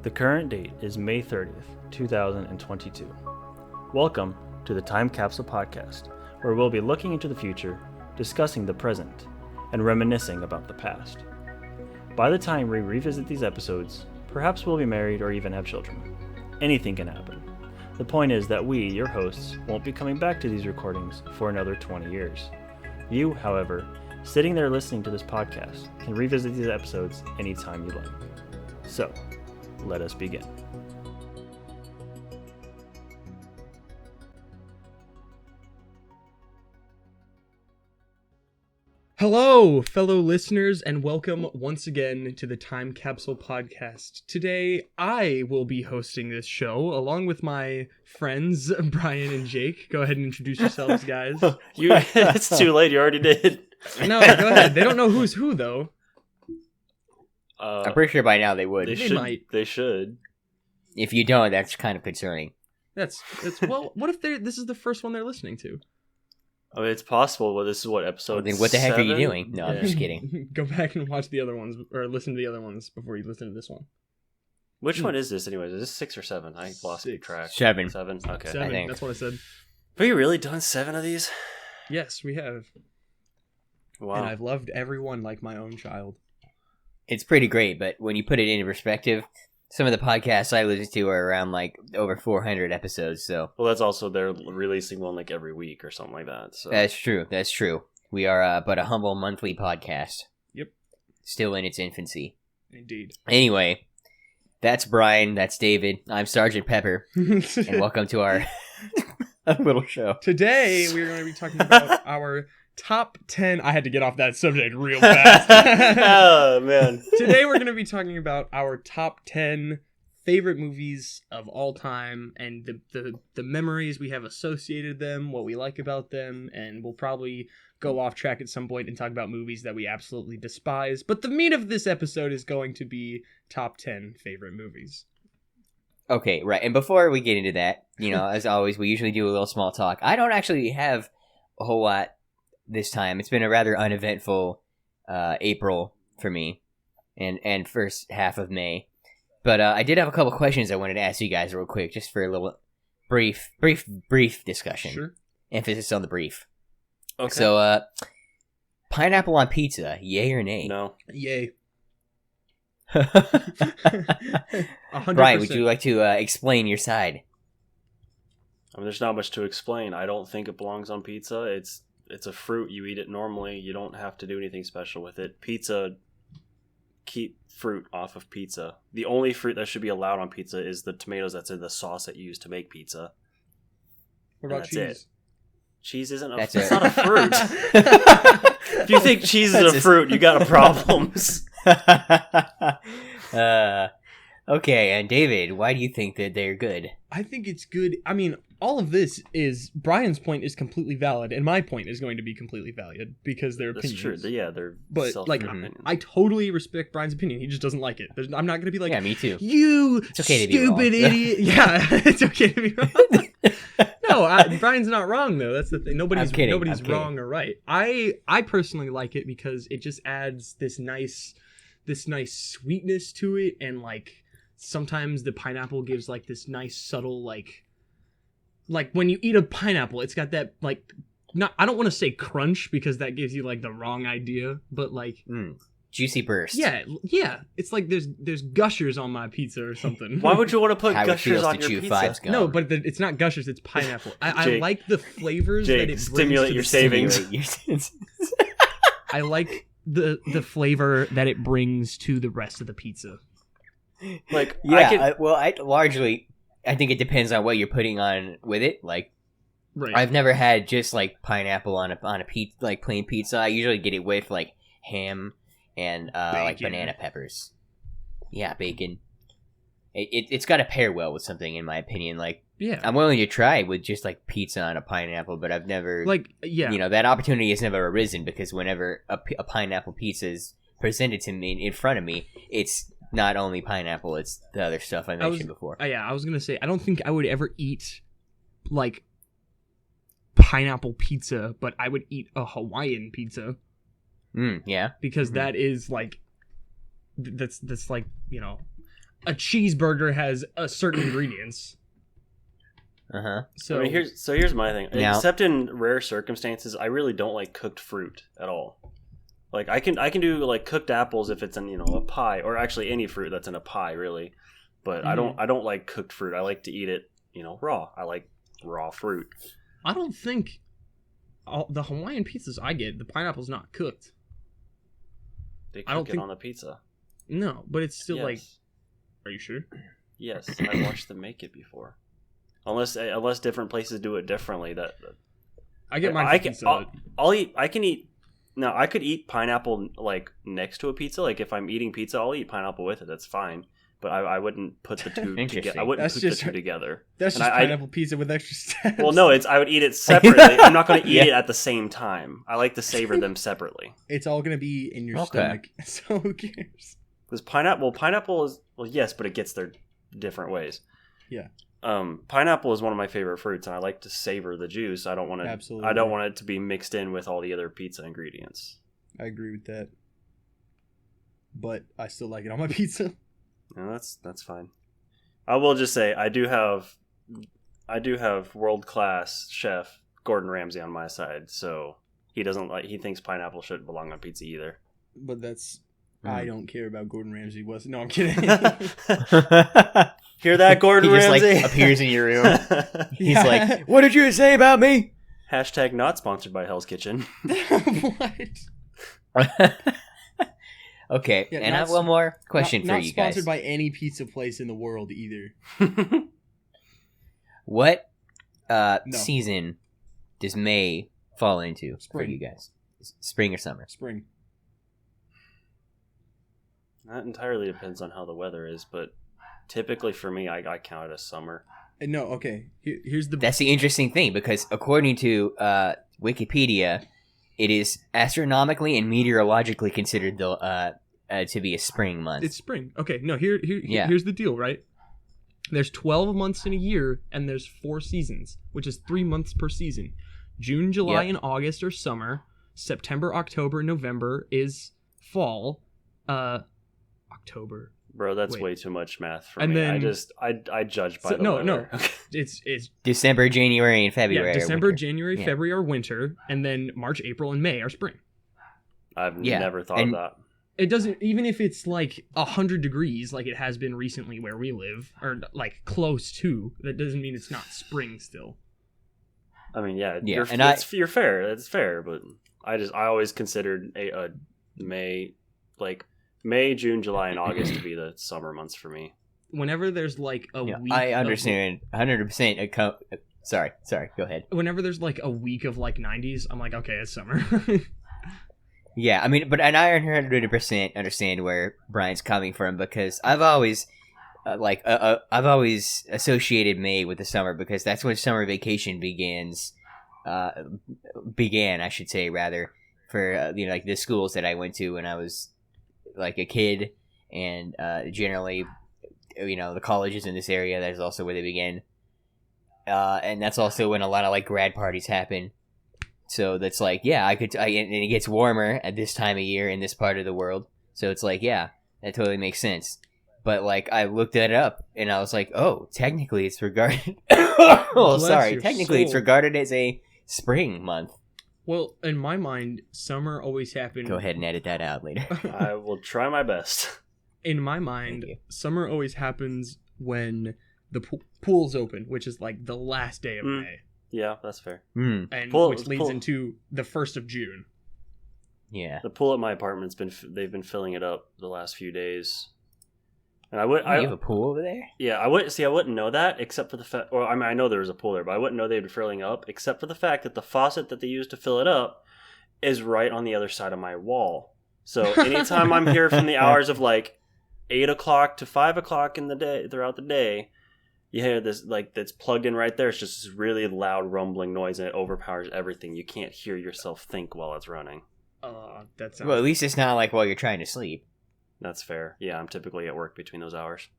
The current date is May 30th, 2022. Welcome to the Time Capsule podcast, where we'll be looking into the future, discussing the present, and reminiscing about the past. By the time we revisit these episodes, perhaps we'll be married or even have children. Anything can happen. The point is that we, your hosts, won't be coming back to these recordings for another 20 years. You, however, sitting there listening to this podcast, can revisit these episodes anytime you like. So, let us begin. Hello, fellow listeners, and welcome once again to the Time Capsule podcast. Today, I will be hosting this show along with my friends, Brian and Jake. Go ahead and introduce yourselves, guys. It's too late, you already did. No, go ahead. They don't know who's who, though. I'm pretty sure by now they would. They might. They should. If you don't, that's kind of concerning. That's well, what if this is the first one they're listening to? I mean, it's possible, but this is what, episode Then what the heck are you 7? doing? No, I'm just kidding. Go back and watch the other ones, or listen to the other ones before you listen to this one. Which one is this, anyways? Is this 6 or 7? I lost track. 7. 7? Okay. 7, I think. that's what I said. Have we really done 7 of these? Yes, we have. Wow. And I've loved everyone like my own child. It's pretty great, but when you put it into perspective, some of the podcasts I listen to are around like over 400 episodes, so... Well, that's also, they're releasing one like every week or something like that. So. That's true. We are but a humble monthly podcast. Yep. Still in its infancy. Indeed. Anyway, that's Brian, that's David, I'm Sergeant Pepper, and welcome to our little show. Today, we're going to be talking about our top 10... I had to get off that subject real fast. Oh, man. Today, we're going to be talking about our top 10 favorite movies of all time and the memories we have associated them, what we like about them, and we'll probably go off track at some point and talk about movies that we absolutely despise. But the meat of this episode is going to be top 10 favorite movies. Okay, right. And before we get into that, as always, we usually do a little small talk. I don't actually have a whole lot this time. It's been a rather uneventful April for me and first half of May. But I did have a couple questions I wanted to ask you guys real quick, just for a little brief discussion. Sure. Emphasis on the brief. Okay. So, pineapple on pizza, yay or nay? No. Yay. 100%. 100%. Brian, would you like to explain your side? I mean, there's not much to explain. I don't think it belongs on pizza. It's a fruit. You eat it normally. You don't have to do anything special with it. Pizza, keep fruit off of pizza. The only fruit that should be allowed on pizza is the tomatoes that's in the sauce that you use to make pizza. What about that's cheese? It. Cheese isn't That's it's it. not a fruit. If you think cheese is a fruit, you got problems. Okay, and David, why do you think that they're good? I think it's good. I mean, all of this is... Brian's point is completely valid, and my point is going to be completely valid, because they're That's opinions. true. Yeah, they're But, like, opinions. I totally respect Brian's opinion. He just doesn't like it. I'm not going to be like, Yeah, me too. you It's okay to be wrong. stupid idiot. Yeah, it's okay to be wrong. No, Brian's not wrong, though. That's the thing. Nobody's I'm kidding. wrong or right. I personally like it because it just adds this nice sweetness to it, and, like, sometimes the pineapple gives, like, this nice subtle, like when you eat a pineapple, it's got that, like, I don't want to say crunch because that gives you, like, the wrong idea, but, like, Juicy burst. yeah, it's like there's gushers on my pizza or something. Why would you want to put How it gushers feels on to your chew pizza? 5 gum. No, but it's not gushers, it's pineapple. I Jake, like the flavors that it brings stimulate to your the savings. I like the flavor that it brings to the rest of the pizza. Like, Yeah, I think it depends on what you're putting on with it. Like, Right. I've never had just like pineapple on a pizza, like plain pizza. I usually get it with like ham and like banana peppers. Yeah, bacon. It's got to pair well with something, in my opinion. Like, yeah. I'm willing to try it with just like pizza on a pineapple, but I've never that opportunity has never arisen, because whenever a pineapple pizza is presented to me in front of me, it's not only pineapple, it's the other stuff I mentioned before. I was gonna say, I don't think I would ever eat like pineapple pizza, but I would eat a Hawaiian pizza. Yeah. Because that is like that's like, a cheeseburger has a certain ingredients. So I mean, here's my thing. Now, Except in rare circumstances, I really don't like cooked fruit at all. Like I can do like cooked apples if it's in a pie, or actually any fruit that's in a pie, really. But I don't like cooked fruit. I like to eat it raw. I like raw fruit. I don't think the Hawaiian pizzas I get, the pineapple's not cooked. They cook it on the pizza. No, but it's still like. Yes. Are you sure? Yes, I watched them make it before. Unless different places do it differently. I get mine from pizza. I could eat pineapple like next to a pizza. Like if I'm eating pizza, I'll eat pineapple with it. That's fine. But I wouldn't put the two together. I wouldn't put the two together. That's just pineapple pizza with extra steps. Well, no, I would eat it separately. I'm not going to eat it at the same time. I like to savor them separately. It's all going to be in your stomach. So who cares? Because pineapple is yes, but it gets there different ways. Yeah. Pineapple is one of my favorite fruits, and I like to savor the juice. I don't want it to be mixed in with all the other pizza ingredients. I agree with that, but I still like it on my pizza. No, that's fine. I will just say I do have world-class chef Gordon Ramsay on my side, so he thinks pineapple shouldn't belong on pizza either. But that's I don't care about Gordon Ramsay. No, I'm kidding. Hear that, Gordon Ramsay? He just appears in your room. He's like, "What did you say about me?" # not sponsored by Hell's Kitchen. What? Okay, Yeah, and I have one more question for you guys. Not sponsored by any pizza place in the world either. What season does May fall into for you guys? Spring or summer? Spring. That entirely depends on how the weather is, but typically for me, I count it as summer. No, okay. Here's the. That's the interesting thing, because according to Wikipedia, it is astronomically and meteorologically considered to be a spring month. It's spring. Okay, no, here's the deal, right? There's 12 months in a year, and there's 4 seasons, which is 3 months per season. June, July, and August are summer. September, October, November is fall. October. Bro, that's way too much math for and me. Then, I judge by the weather. No. It's December, January, and February. Yeah, December, January, February are winter, and then March, April, and May are spring. I've never thought of that. It doesn't, even if it's like 100 degrees, like it has been recently where we live, or like close to, that doesn't mean it's not spring still. I mean, you're fair. It's fair, but I always considered a May, June, July, and August to be the summer months for me. Whenever there's like a week, I understand 100%. Sorry, go ahead. Whenever there's like a week of like 90s, I'm like, okay, it's summer. Yeah, I mean, and I 100% understand where Brian's coming from, because I've always associated May with the summer, because that's when summer vacation began, I should say, rather, for like the schools that I went to when I was like a kid, and generally, the colleges in this area. That's also where they begin, and that's also when a lot of like grad parties happen. So that's like, and it gets warmer at this time of year in this part of the world. So it's like, that totally makes sense. But like, I looked that up and I was like, oh, technically it's regarded. It's regarded as a spring month. Well, in my mind, summer always happened. Go ahead and edit that out later. I will try my best. In my mind, summer always happens when the pool's open, which is like the last day of May. Yeah, that's fair. And which leads into the 1st of June. Yeah. The pool at my apartment's they've been filling it up the last few days. And you have a pool over there? Yeah, I wouldn't know that except for the fact, or I mean, I know there was a pool there, but I wouldn't know they'd be filling up except for the fact that the faucet that they use to fill it up is right on the other side of my wall. So anytime I'm here from the hours of like 8 o'clock to 5 o'clock in the day, throughout the day, you hear this, like, that's plugged in right there. It's just this really loud rumbling noise, and it overpowers everything. You can't hear yourself think while it's running. Well, at least it's not like while you're trying to sleep. That's fair. Yeah, I'm typically at work between those hours.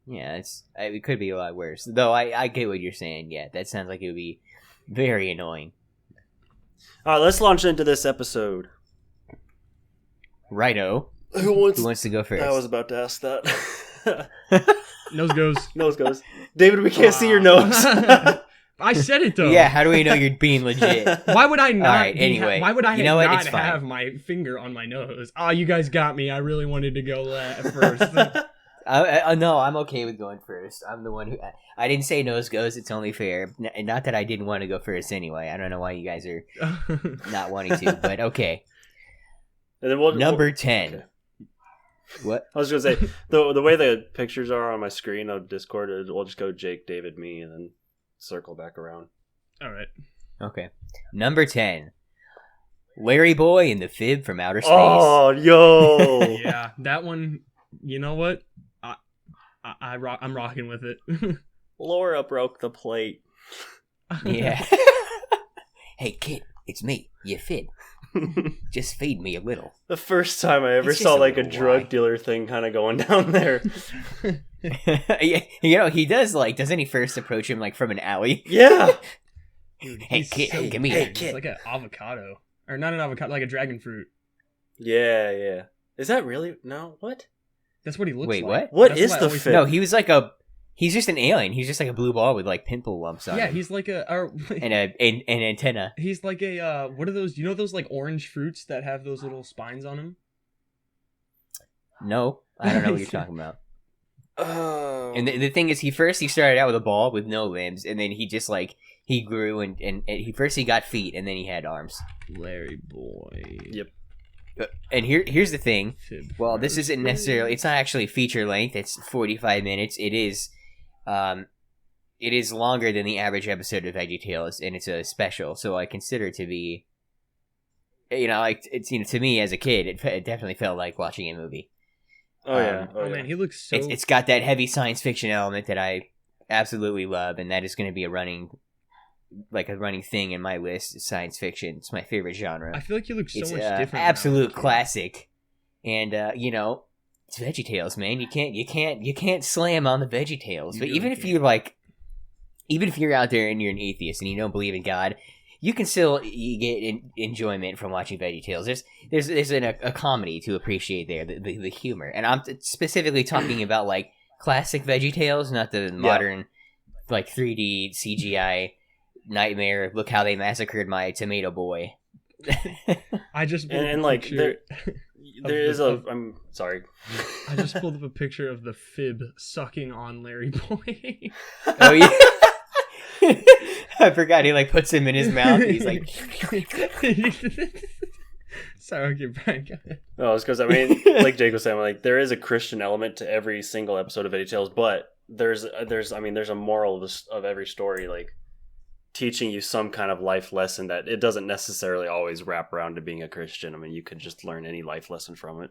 Yeah, it could be a lot worse. Though I get what you're saying. Yeah, that sounds like it would be very annoying. All right, let's launch into this episode. Righto. Who wants to go first? I was about to ask that. Nose goes. Nose goes. David, we can't see your nose. I said it though. Yeah, how do we know you're being legit? Why would I not? All right, anyway, why would I you know what? not It's fine. have my finger on my nose? Oh, you guys got me. I really wanted to go first. No, I'm okay with going first. I'm the one who... I didn't say nose goes. It's only fair. Not that I didn't want to go first anyway. I don't know why you guys are not wanting to, but okay. And then Number 10. Okay. What? I was going to say, the way the pictures are on my screen of Discord, we'll just go Jake, David, me, and then circle back around. All right. Okay. Number 10. Larry Boy in the Fib from Outer Space. Oh, yo! Yeah, that one. You know what? I'm rocking with it. Laura broke the plate. Yeah. Hey, kid, it's me, your Fib. Just feed me a little. The first time I ever It's saw just a like a little drug wine. dealer thing kind of going down there. Yeah, you know, he does, like, doesn't he first approach him, like, from an alley? Yeah. Dude, Hey, he's kid, so give me big. a- It's like an avocado, or not an avocado, like a dragon fruit. Yeah, yeah. Is that really? No, what? That's what he looks Wait, like. what? What That's is what I the always Fib? No, he was like he's just an alien. He's just like a blue ball with, like, pimple lumps on Yeah, him. he's like And an antenna. he's like a what are those? You know those like orange fruits that have those little spines on them? No, I don't know what you're talking about. Oh. And the thing is, he started out with a ball with no limbs, and then he just, like, he grew, and he got feet, and then he had arms. Larry Boy. Yep. And here's the thing. Fib Well, this from isn't Outer necessarily. Space. It's not actually feature length. It's 45 minutes. It is longer than the average episode of VeggieTales, and it's a special. So I consider it to be, you know, like, it's, you know, to me as a kid, it definitely felt like watching a movie. Oh yeah. Oh man, he looks so. It's got that heavy science fiction element that I absolutely love, and that is going to be a running thing in my list. Is science fiction. It's my favorite genre. I feel like he looks so It's much different. than absolute I was a kid. classic, and you know, it's VeggieTales, man. You can't slam on the VeggieTales. You But really even if can't. you're like, even if you're out there and you're an atheist and you don't believe in God, you can still get enjoyment from watching VeggieTales. There's a comedy to appreciate there, the humor, and I'm specifically talking about like classic VeggieTales, not the modern like 3D CGI nightmare. Look how they massacred my tomato boy. I just pulled And up a like picture- there is the- I'm sorry. I just pulled up a picture of the Fib sucking on Larry Boy. Oh yeah. I forgot he like puts him in his mouth. And he's like, Sorry, okay, Brian. Go ahead. No, it's because I mean, like Jake was saying, like there is a Christian element to every single episode of VeggieTales, but there's a moral of every story, like teaching you some kind of life lesson that it doesn't necessarily always wrap around to being a Christian. I mean, you could just learn any life lesson from it.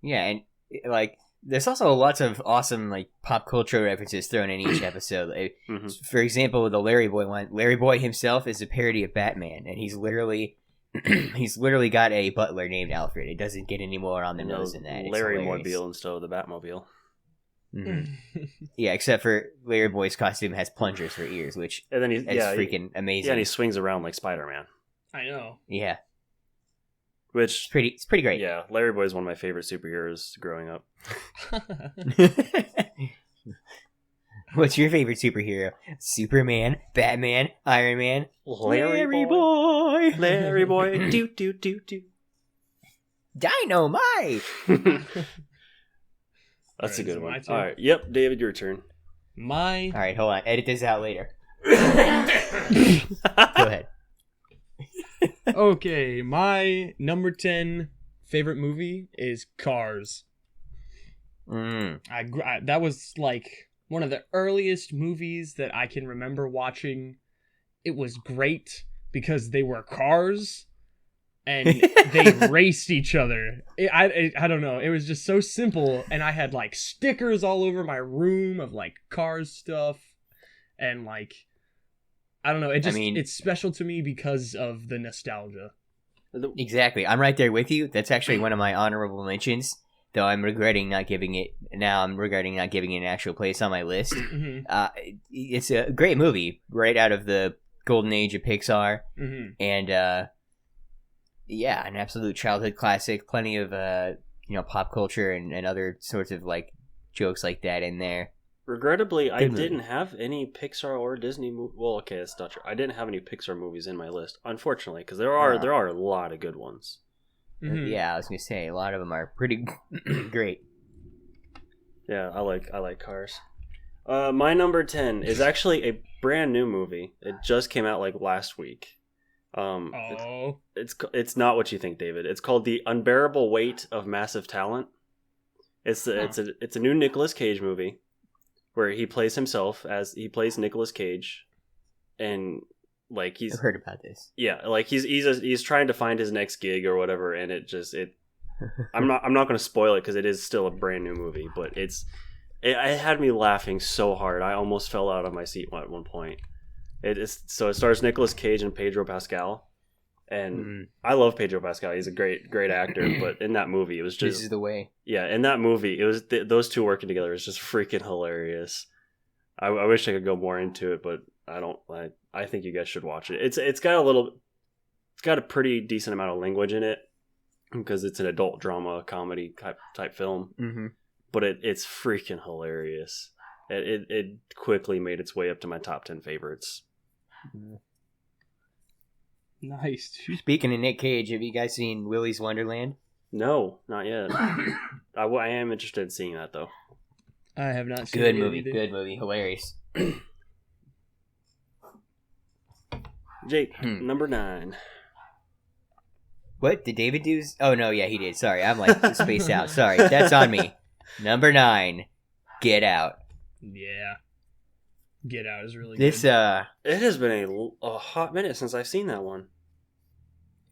yeah, and like there's also lots of awesome like pop culture references thrown in each episode. Mhm. For example, the Larry Boy one. Larry Boy himself is a parody of Batman, and he's literally got a butler named Alfred. It doesn't get any more on the nose than that. It's Larry hilarious. Mobile instead of the Batmobile. Mhm. Yeah, except for Larry Boy's costume has plungers for ears, which And then is freaking amazing. Yeah, and he swings around like Spider-Man, I know. Yeah, which it's pretty great. yeah, Larry Boy is one of my favorite superheroes growing up. What's your favorite superhero? Superman, Batman, Iron Man, Larry Boy, Larry Boy, do do do do. Dynamite. That's Alright, a good is it my one. turn? All right, yep, David, your turn. My All right, hold on. Edit this out later. Go ahead. okay, my number 10 favorite movie is Cars. That was like one of the earliest movies that I can remember watching. It was great because they were cars and they raced each other. I don't know. It was just so simple, and I had like stickers all over my room of like Cars stuff, and like I don't know. It's special to me because of the nostalgia. Exactly. I'm right there with you. That's actually one of my honorable mentions, though I'm regretting not giving it an actual place on my list. Mhm, It's a great movie, right out of the golden age of Pixar, mhm. and yeah, an absolute childhood classic. Plenty of pop culture and other sorts of like jokes like that in there. Regrettably, I Good movie. didn't have any Pixar or Disney Well, okay, that's not true. I didn't have any Pixar movies in my list, unfortunately, because there are a lot of good ones. Mhm. Yeah, I was gonna say a lot of them are pretty great. Yeah, I like Cars. My number 10 is actually a brand new movie. It just came out like last week. Oh. It's not what you think, David. It's called The Unbearable Weight of Massive Talent. It's a new Nicolas Cage movie where he plays himself as he plays Nicolas Cage, and like I've heard about this. yeah, like he's trying to find his next gig or whatever, and it I'm not going to spoil it because it is still a brand new movie, but it had me laughing so hard I almost fell out of my seat at one point. It stars Nicolas Cage and Pedro Pascal, and I love Pedro Pascal. He's a great actor, but in that movie it was just This is the way. Yeah, in that movie it was those two working together is just freaking hilarious. I wish I could go more into it, but I don't. I think you guys should watch it. It's got a pretty decent amount of language in it because it's an adult drama comedy type film. Mm-hmm. But it's freaking hilarious. It quickly made its way up to my top 10 favorites. Nice. Speaking of Nick Cage, have you guys seen Willy's Wonderland? No, not yet. I am interested in seeing that though. I have not seen Good it movie, either. good movie, hilarious. Jake, number 9. What did David do? Oh no, yeah, he did. Sorry, I'm like spaced out. Sorry, that's on me. Number 9, Get Out. Yeah. Get Out is really This good. It has been a hot minute since I've seen that one.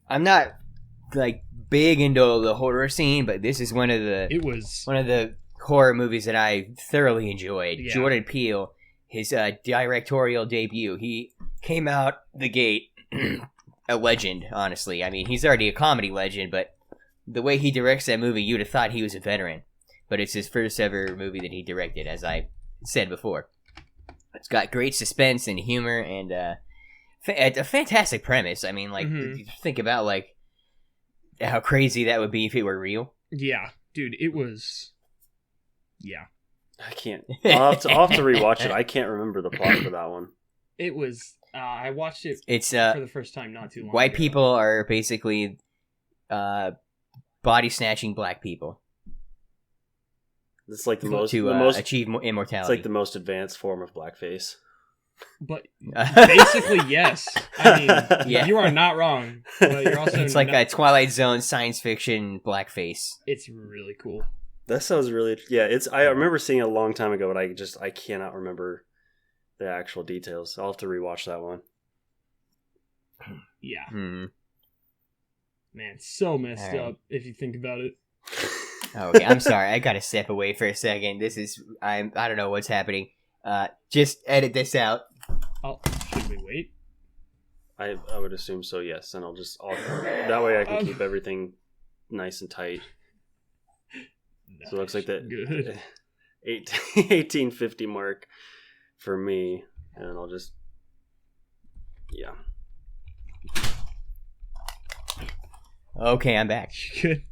I'm not like big into the horror scene, but this is one of the horror movies that I thoroughly enjoyed. Yeah. Jordan Peele, his directorial debut, he came out the gate a legend, honestly. I mean, he's already a comedy legend, but the way he directs that movie, you'd have thought he was a veteran. But it's his first ever movie that he directed, as I said before. It's got great suspense and humor and a fantastic premise. I mean, like, think about, like, how crazy that would be if it were real. Yeah. Dude, it was... Yeah. I can't. I'll have to rewatch it. I can't remember the plot for that one. It was... I watched it It's for the first time not too long white ago. people are basically body snatching black people. It's like the most achieve immortality. It's like the most advanced form of blackface. But basically, yes. I mean, Yeah. you are not wrong. But you're also It's like a Twilight Zone science fiction blackface. It's really cool. That sounds really... Yeah, I remember seeing it a long time ago, but I cannot remember the actual details. I'll have to rewatch that one. Yeah. Hmm. Man, so messed All right. up if you think about it. Okay, I'm sorry. I gotta step away for a second. I don't know what's happening. Just edit this out. Oh, should we wait? I would assume so, yes. And that way I can keep everything nice and tight. So it looks like that Good. 1850 mark for me. And I'll just... Yeah. Okay, I'm back. Good.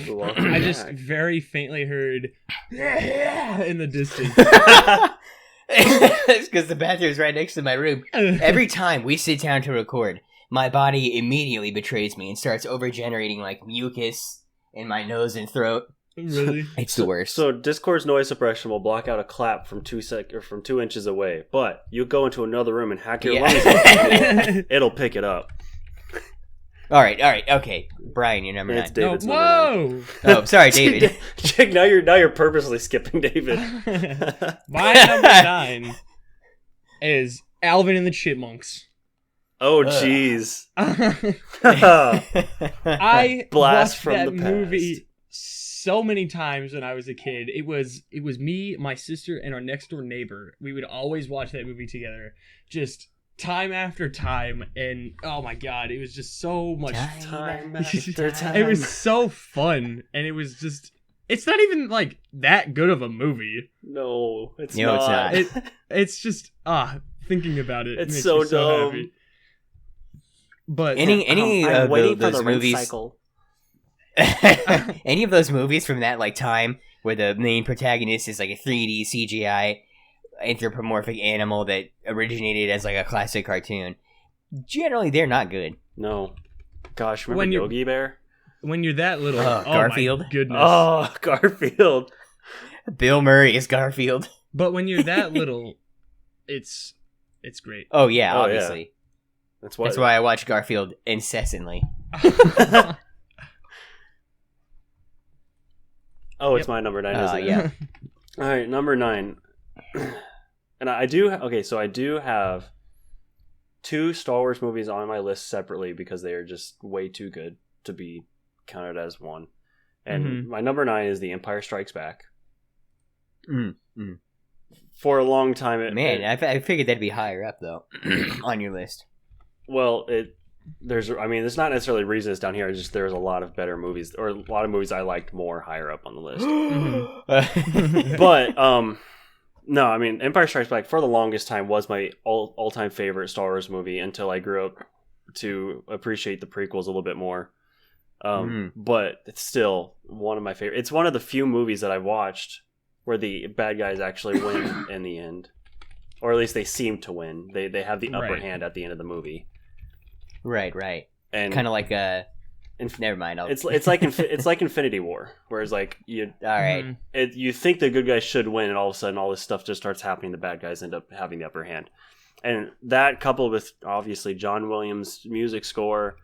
Welcome I just back. very faintly heard in the distance. It's because the bathroom's right next to my room. Every time we sit down to record, my body immediately betrays me and starts overgenerating like mucus in my nose and throat. Really? It's the worst. So Discord's noise suppression will block out a clap from 2 inches away, but you go into another room and hack your lungs up, it'll pick it up. All right, okay. Brian, you're number 9. It's David's number Whoa! Oh, sorry, David. Jake, now you're purposely skipping David. My number 9 is Alvin and the Chipmunks. Oh, jeez. I Blast watched from that the past. movie so many times when I was a kid. It was me, my sister, and our next door neighbor. We would always watch that movie together, just time after time. And oh my god, it was just so much Time after time. It was so fun, and it was just. It's not even like that good of a movie. No, it's No, it's not. not. It's just thinking about it. It's makes so me dumb. happy. But Any I'm of waiting for those the rinse movies? cycle. Any of those movies from that like time where the main protagonist is like a 3D CGI anthropomorphic animal that originated as like a classic cartoon, generally they're not good. No. Gosh, remember When you- Yogi Bear? When you're that little, Garfield? My goodness. Oh, Garfield. Bill Murray is Garfield. But when you're that little, it's great. Oh yeah, Oh, yeah. obviously. That's Why I watch Garfield incessantly. Oh, it's my number 9, isn't it? Yeah. All right, number 9. And I do have 2 Star Wars movies on my list separately because they are just way too good to be counted as one. And my number 9 is The Empire Strikes Back. For a long time, I figured that'd be higher up though on your list. Well, there's not necessarily a reason it's down here. It's just there's a lot of better movies, or a lot of movies I liked more higher up on the list. But no, I mean, Empire Strikes Back for the longest time was my all-time favorite Star Wars movie until I grew up to appreciate the prequels a little bit more. But it's still one of my favorite. It's one of the few movies that I watched where the bad guys actually win in the end, or at least they seem to win. They have the upper hand at the end of the movie. Right. And kind of like never mind. It's like it's like Infinity War, whereas like you all right, you think the good guys should win, and all of a sudden all this stuff just starts happening. The bad guys end up having the upper hand, and that coupled with obviously John Williams' music score,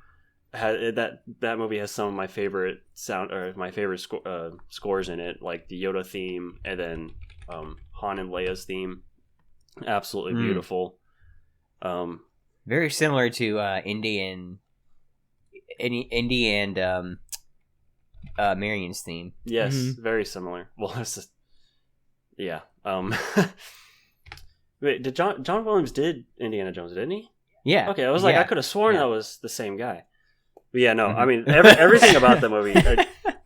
that movie has some of my favorite scores in it, like the Yoda theme, and then Han and Leia's theme, absolutely beautiful. Very similar to Indy and Marion's theme. Yes, very similar. Well, it's just, yeah. Wait, did John Williams did Indiana Jones, didn't he? Yeah. Okay, I was like, I could have sworn that was the same guy. But yeah, no, Mm-hmm. I mean, everything about the movie,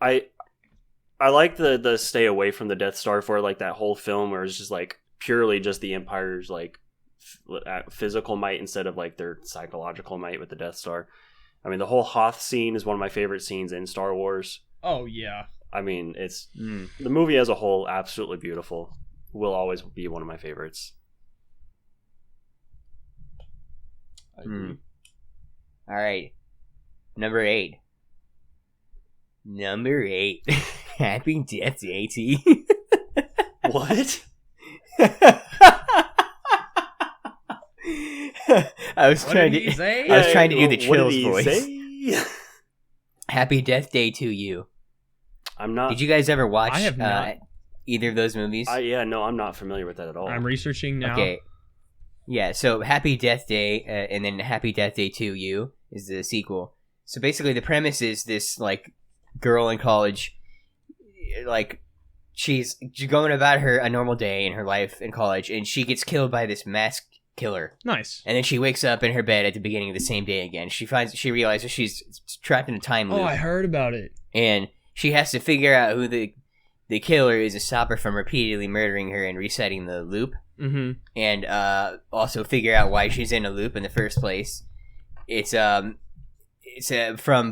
I like the stay away from the Death Star for like that whole film, where it's just like purely just the Empire's like physical might instead of like their psychological might with the Death Star. I mean, the whole Hoth scene is one of my favorite scenes in Star Wars. Oh yeah. I mean, it's the movie as a whole, absolutely beautiful. Will always be one of my favorites. I agree. All right, number 8. Happy Death Day to you. What? I was trying to do the Chills voice. Happy Death Day to you. I'm not. Did you guys ever watch I have not. either of those movies? No, I'm not familiar with that at all. I'm researching now. Okay. Yeah, so Happy Death Day and then Happy Death Day to You is the sequel. So basically the premise is this like girl in college, like she's going about a normal day in her life in college, and she gets killed by this masked killer. Nice. And then she wakes up in her bed at the beginning of the same day again. She realizes she's trapped in a time loop. Oh, I heard about it. And she has to figure out who the killer is to stop her from repeatedly murdering her and resetting the loop. Mm-hmm. And also figure out why she's in a loop in the first place. It's from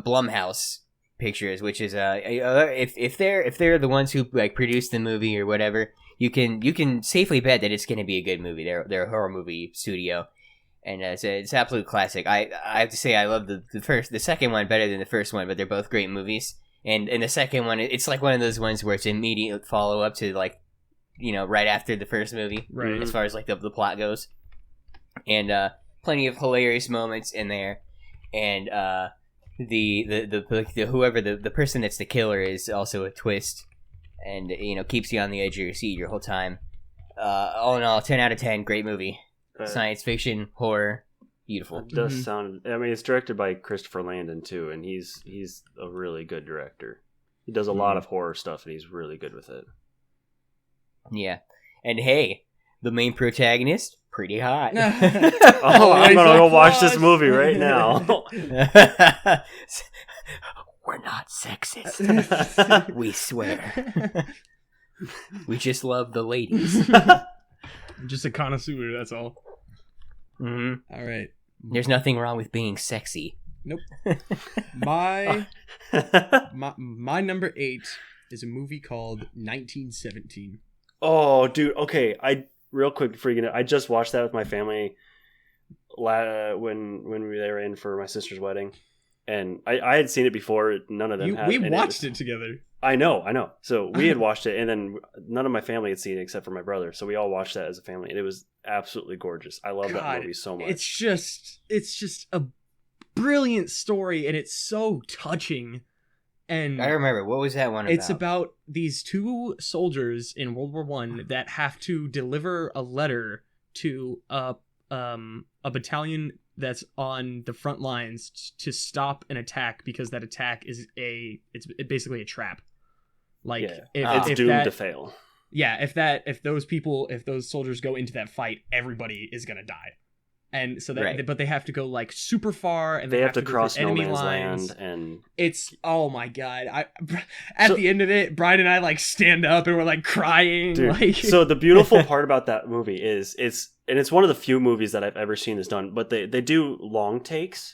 Blumhouse Pictures, which is if they're the ones who like produced the movie or whatever, you can safely bet that it's going to be a good movie. They're a horror movie studio, and it's an absolute classic. I have to say I love the second one better than the first one, but they're both great movies. And in the second one, it's like one of those ones where it's an immediate follow up to like, you know, right after the first movie, right? As far as like the plot goes, and plenty of hilarious moments in there, and the whoever the person that's the killer is also a twist, and you know keeps you on the edge of your seat your whole time. All in all, 10 out of 10, great movie, science fiction, horror, beautiful. It does sound. I mean, it's directed by Christopher Landon too, and he's a really good director. He does a lot of horror stuff, and he's really good with it. Yeah, and hey, the main protagonist, pretty hot. Oh, I'm gonna go watch this movie right now. We're not sexist. We swear. We just love the ladies. I'm just a connoisseur, that's all. Mm-hmm. All right. There's nothing wrong with being sexy. Nope. My number 8 is a movie called 1917. Oh, dude. Okay, real quick before you get it, I just watched that with my family when we were in for my sister's wedding, and I had seen it before. None of them had. We watched it together. I know. So we had watched it, and then none of my family had seen it except for my brother. So we all watched that as a family, and it was absolutely gorgeous. I love that movie so much. It's just a brilliant story, and it's so touching. And I remember, what was that one about? It's about these two soldiers in World War I that have to deliver a letter to a battalion that's on the front lines to stop an attack, because that attack is it's basically a trap. Like it's doomed to fail. Yeah, if those soldiers go into that fight, everybody is gonna die. And so that, but they have to go like super far, and they have to cross no enemy man's lines. land, and it's, oh my god! At the end of it, Brian and I like stand up and we're like crying. Dude, like, so the beautiful part about that movie is it's one of the few movies that I've ever seen this done. But they do long takes,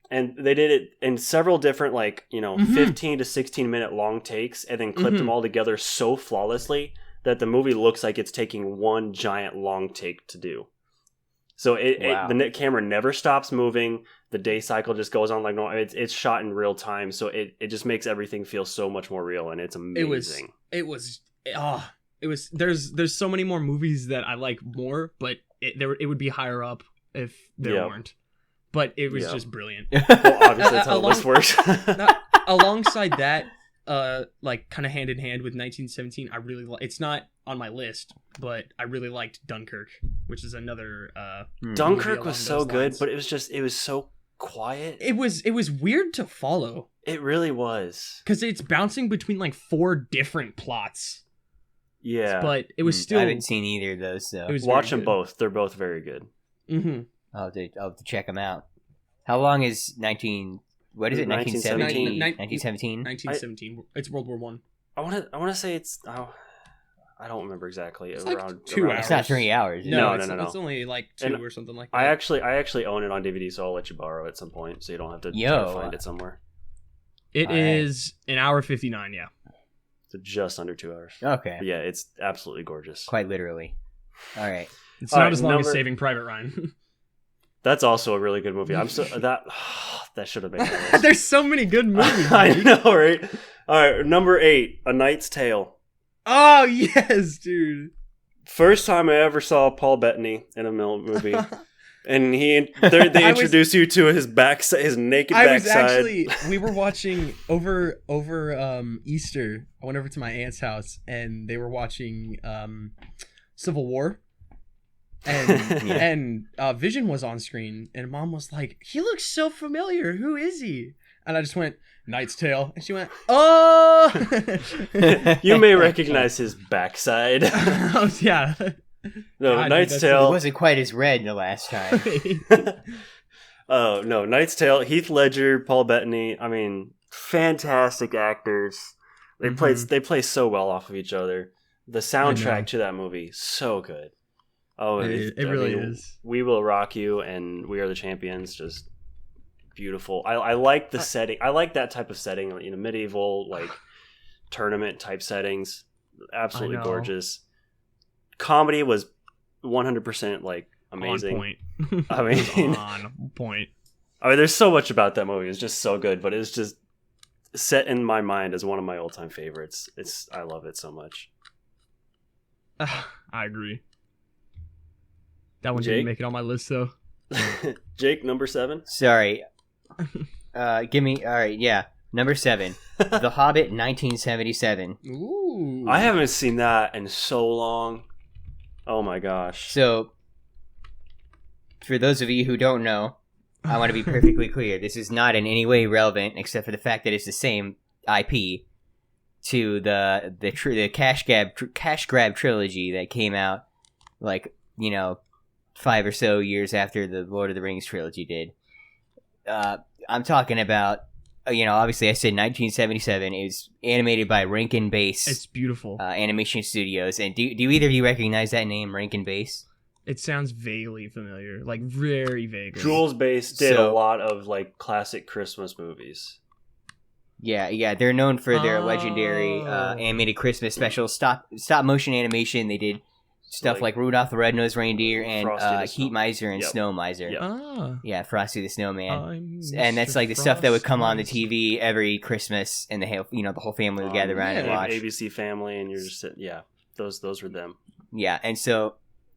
and they did it in several different 15 to 16 minute long takes, and then clipped them all together so flawlessly that the movie looks like it's taking one giant long take to do. So the camera never stops moving. The day cycle just goes on like no. It's shot in real time, so it just makes everything feel so much more real, and it's amazing. It was. There's so many more movies that I like more, but it would be higher up if there weren't. But it was just brilliant. Well, obviously that's how the list works. Alongside that, kind of hand in hand with 1917, I really it's not on my list, but I really liked Dunkirk, which is another Dunkirk was so good, but it was so quiet. It was weird to follow. It really was, because it's bouncing between like 4 different plots. Yeah, but it was still. I haven't seen either of those, so watch them both. They're both very good. Mm-hmm. I'll have to check them out. How long is 19? What is it? 1917. 1917. 1917. It's World War One. I want to say it's. I don't remember exactly. It's around like 2 hours. It's not 3 hours. No. It's only like 2 or something like that. I actually own it on DVD, so I'll let you borrow it at some point, so you don't have to try to find it somewhere. It is an hour 59. Yeah. So just under 2 hours. Okay. But yeah, it's absolutely gorgeous. Quite literally. All right. It's not as long as Saving Private Ryan. That's also a really good movie. I'm so that should have been. There's so many good movies. I know, right? All right, number 8, A Knight's Tale. Oh yes, dude! First time I ever saw Paul Bettany in a movie, and they introduce you to his backside, his naked backside. We were watching over Easter. I went over to my aunt's house, and they were watching Civil War. And Vision was on screen, and Mom was like, "He looks so familiar. Who is he?" And I just went, "Knight's Tale," and she went, "Oh." You may recognize his backside. Oh yeah. No, God, Knight's Tale. It wasn't quite as red the last time. Oh no, Knight's Tale. Heath Ledger, Paul Bettany. I mean, fantastic actors. They play so well off of each other. The soundtrack to that movie, so good. Oh, it really is. We Will Rock You and We Are the Champions, just beautiful. I like the setting. I like that type of setting, medieval tournament type settings. Absolutely gorgeous. Comedy was 100% amazing. On point. I mean, on point. I mean, there's so much about that movie. It's just so good, but it's just set in my mind as one of my all-time favorites. I love it so much. I agree. That one didn't make it on my list, though. Jake, number 7. Sorry. Give me. All right, yeah. Number 7. The Hobbit, 1977. Ooh. I haven't seen that in so long. Oh my gosh. So, for those of you who don't know, I want to be perfectly clear. This is not in any way relevant, except for the fact that it's the same IP to the cash grab trilogy that came out 5 or so years after the Lord of the Rings trilogy did. I'm talking about, obviously I said 1977. It was animated by Rankin-Bass. It's beautiful. Animation Studios. And do either of you recognize that name, Rankin-Bass? It sounds vaguely familiar, like very vaguely. Jules Bass did So- a lot of like classic Christmas movies. Yeah, they're known for their legendary Oh. animated Christmas specials, stop motion animation. They did stuff like Rudolph the Red-Nosed Reindeer and Frosty the Heat Snow- Miser and Yep. Snow Miser. Yep. Ah. Yeah, Frosty the Snowman. I'm And that's Mr. like the stuff that would come on the Frost. TV every Christmas, and the whole family would gather around and yeah. watch. ABC Family, and you're just sitting. Yeah, those were them. Yeah, and so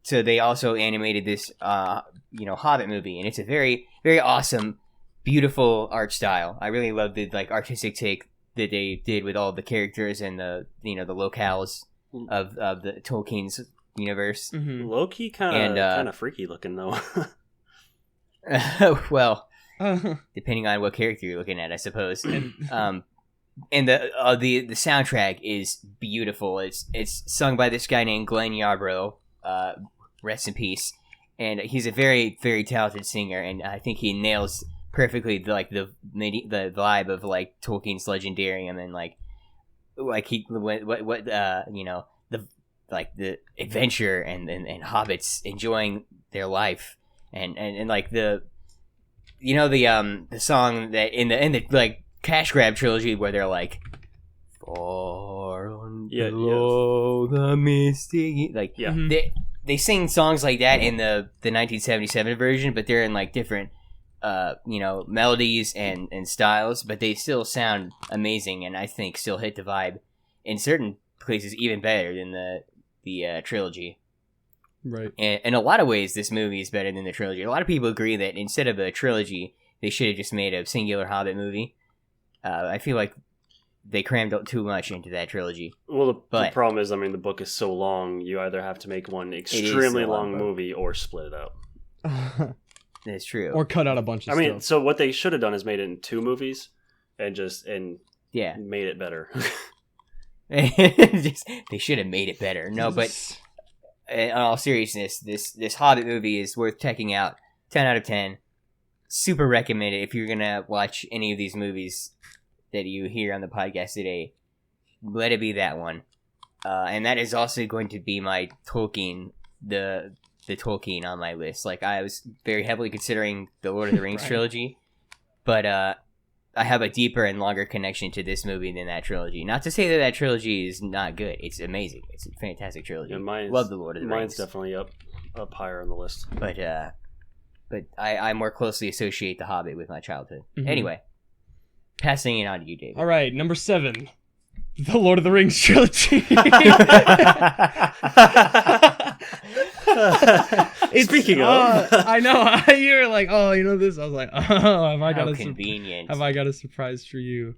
they also animated this Hobbit movie, and it's a very, very awesome, beautiful art style. I really love the like artistic take that they did with all the characters and the the locales of the Tolkien's universe. Mhm. Low key, And, kind of freaky looking though. Well, depending on what character you're looking at, I suppose. And the soundtrack is beautiful. It's sung by this guy named Glenn Yarbrough. Rest in peace. And he's a very, very talented singer, and I think he nails perfectly the vibe of like Tolkien's Legendarium, and like he the adventure and hobbits enjoying their life, and like the song that in the like Cash Grab trilogy where they're like far below the misty, like Yeah. Mhm. they sing songs like that in the 1977 version, but they're in like different melodies and styles, but they still sound amazing, and I think still hit the vibe in certain places even better than the trilogy. Right. And in a lot of ways, this movie is better than the trilogy. A lot of people agree that instead of a trilogy, they should have just made a singular Hobbit movie. I feel like they crammed too much into that trilogy. Well, the But- problem is, I mean, the book is so long. You either have to make one is extremely a long long book. movie or split it up. That's true. Or cut out a bunch of I mean, stuff. so what they should have done is made it in 2 movies and Yeah. made it better. They should have made it better. No, but in all seriousness, this Hobbit movie is worth checking out. 10 out of 10. Super recommended if you're gonna watch any of these movies that you hear on the podcast today. Let it be that one. And that is also going to be my Tolkien, the Tolkien on my list. Like, I was very heavily considering the Lord of the Rings Right. trilogy, but I have a deeper and longer connection to this movie than that trilogy. Not to say that trilogy is not good. It's amazing. It's a fantastic trilogy. And mine's, Love the Lord of the mine's Rings. definitely up higher on the list. But I more closely associate The Hobbit with my childhood. Mhm. Anyway, passing it on to you, David. All right, number 7, the Lord of the Rings trilogy. Speaking of, I know you were like, oh, you know this. I was like, oh, have I got How a convenient. have I got a surprise for you?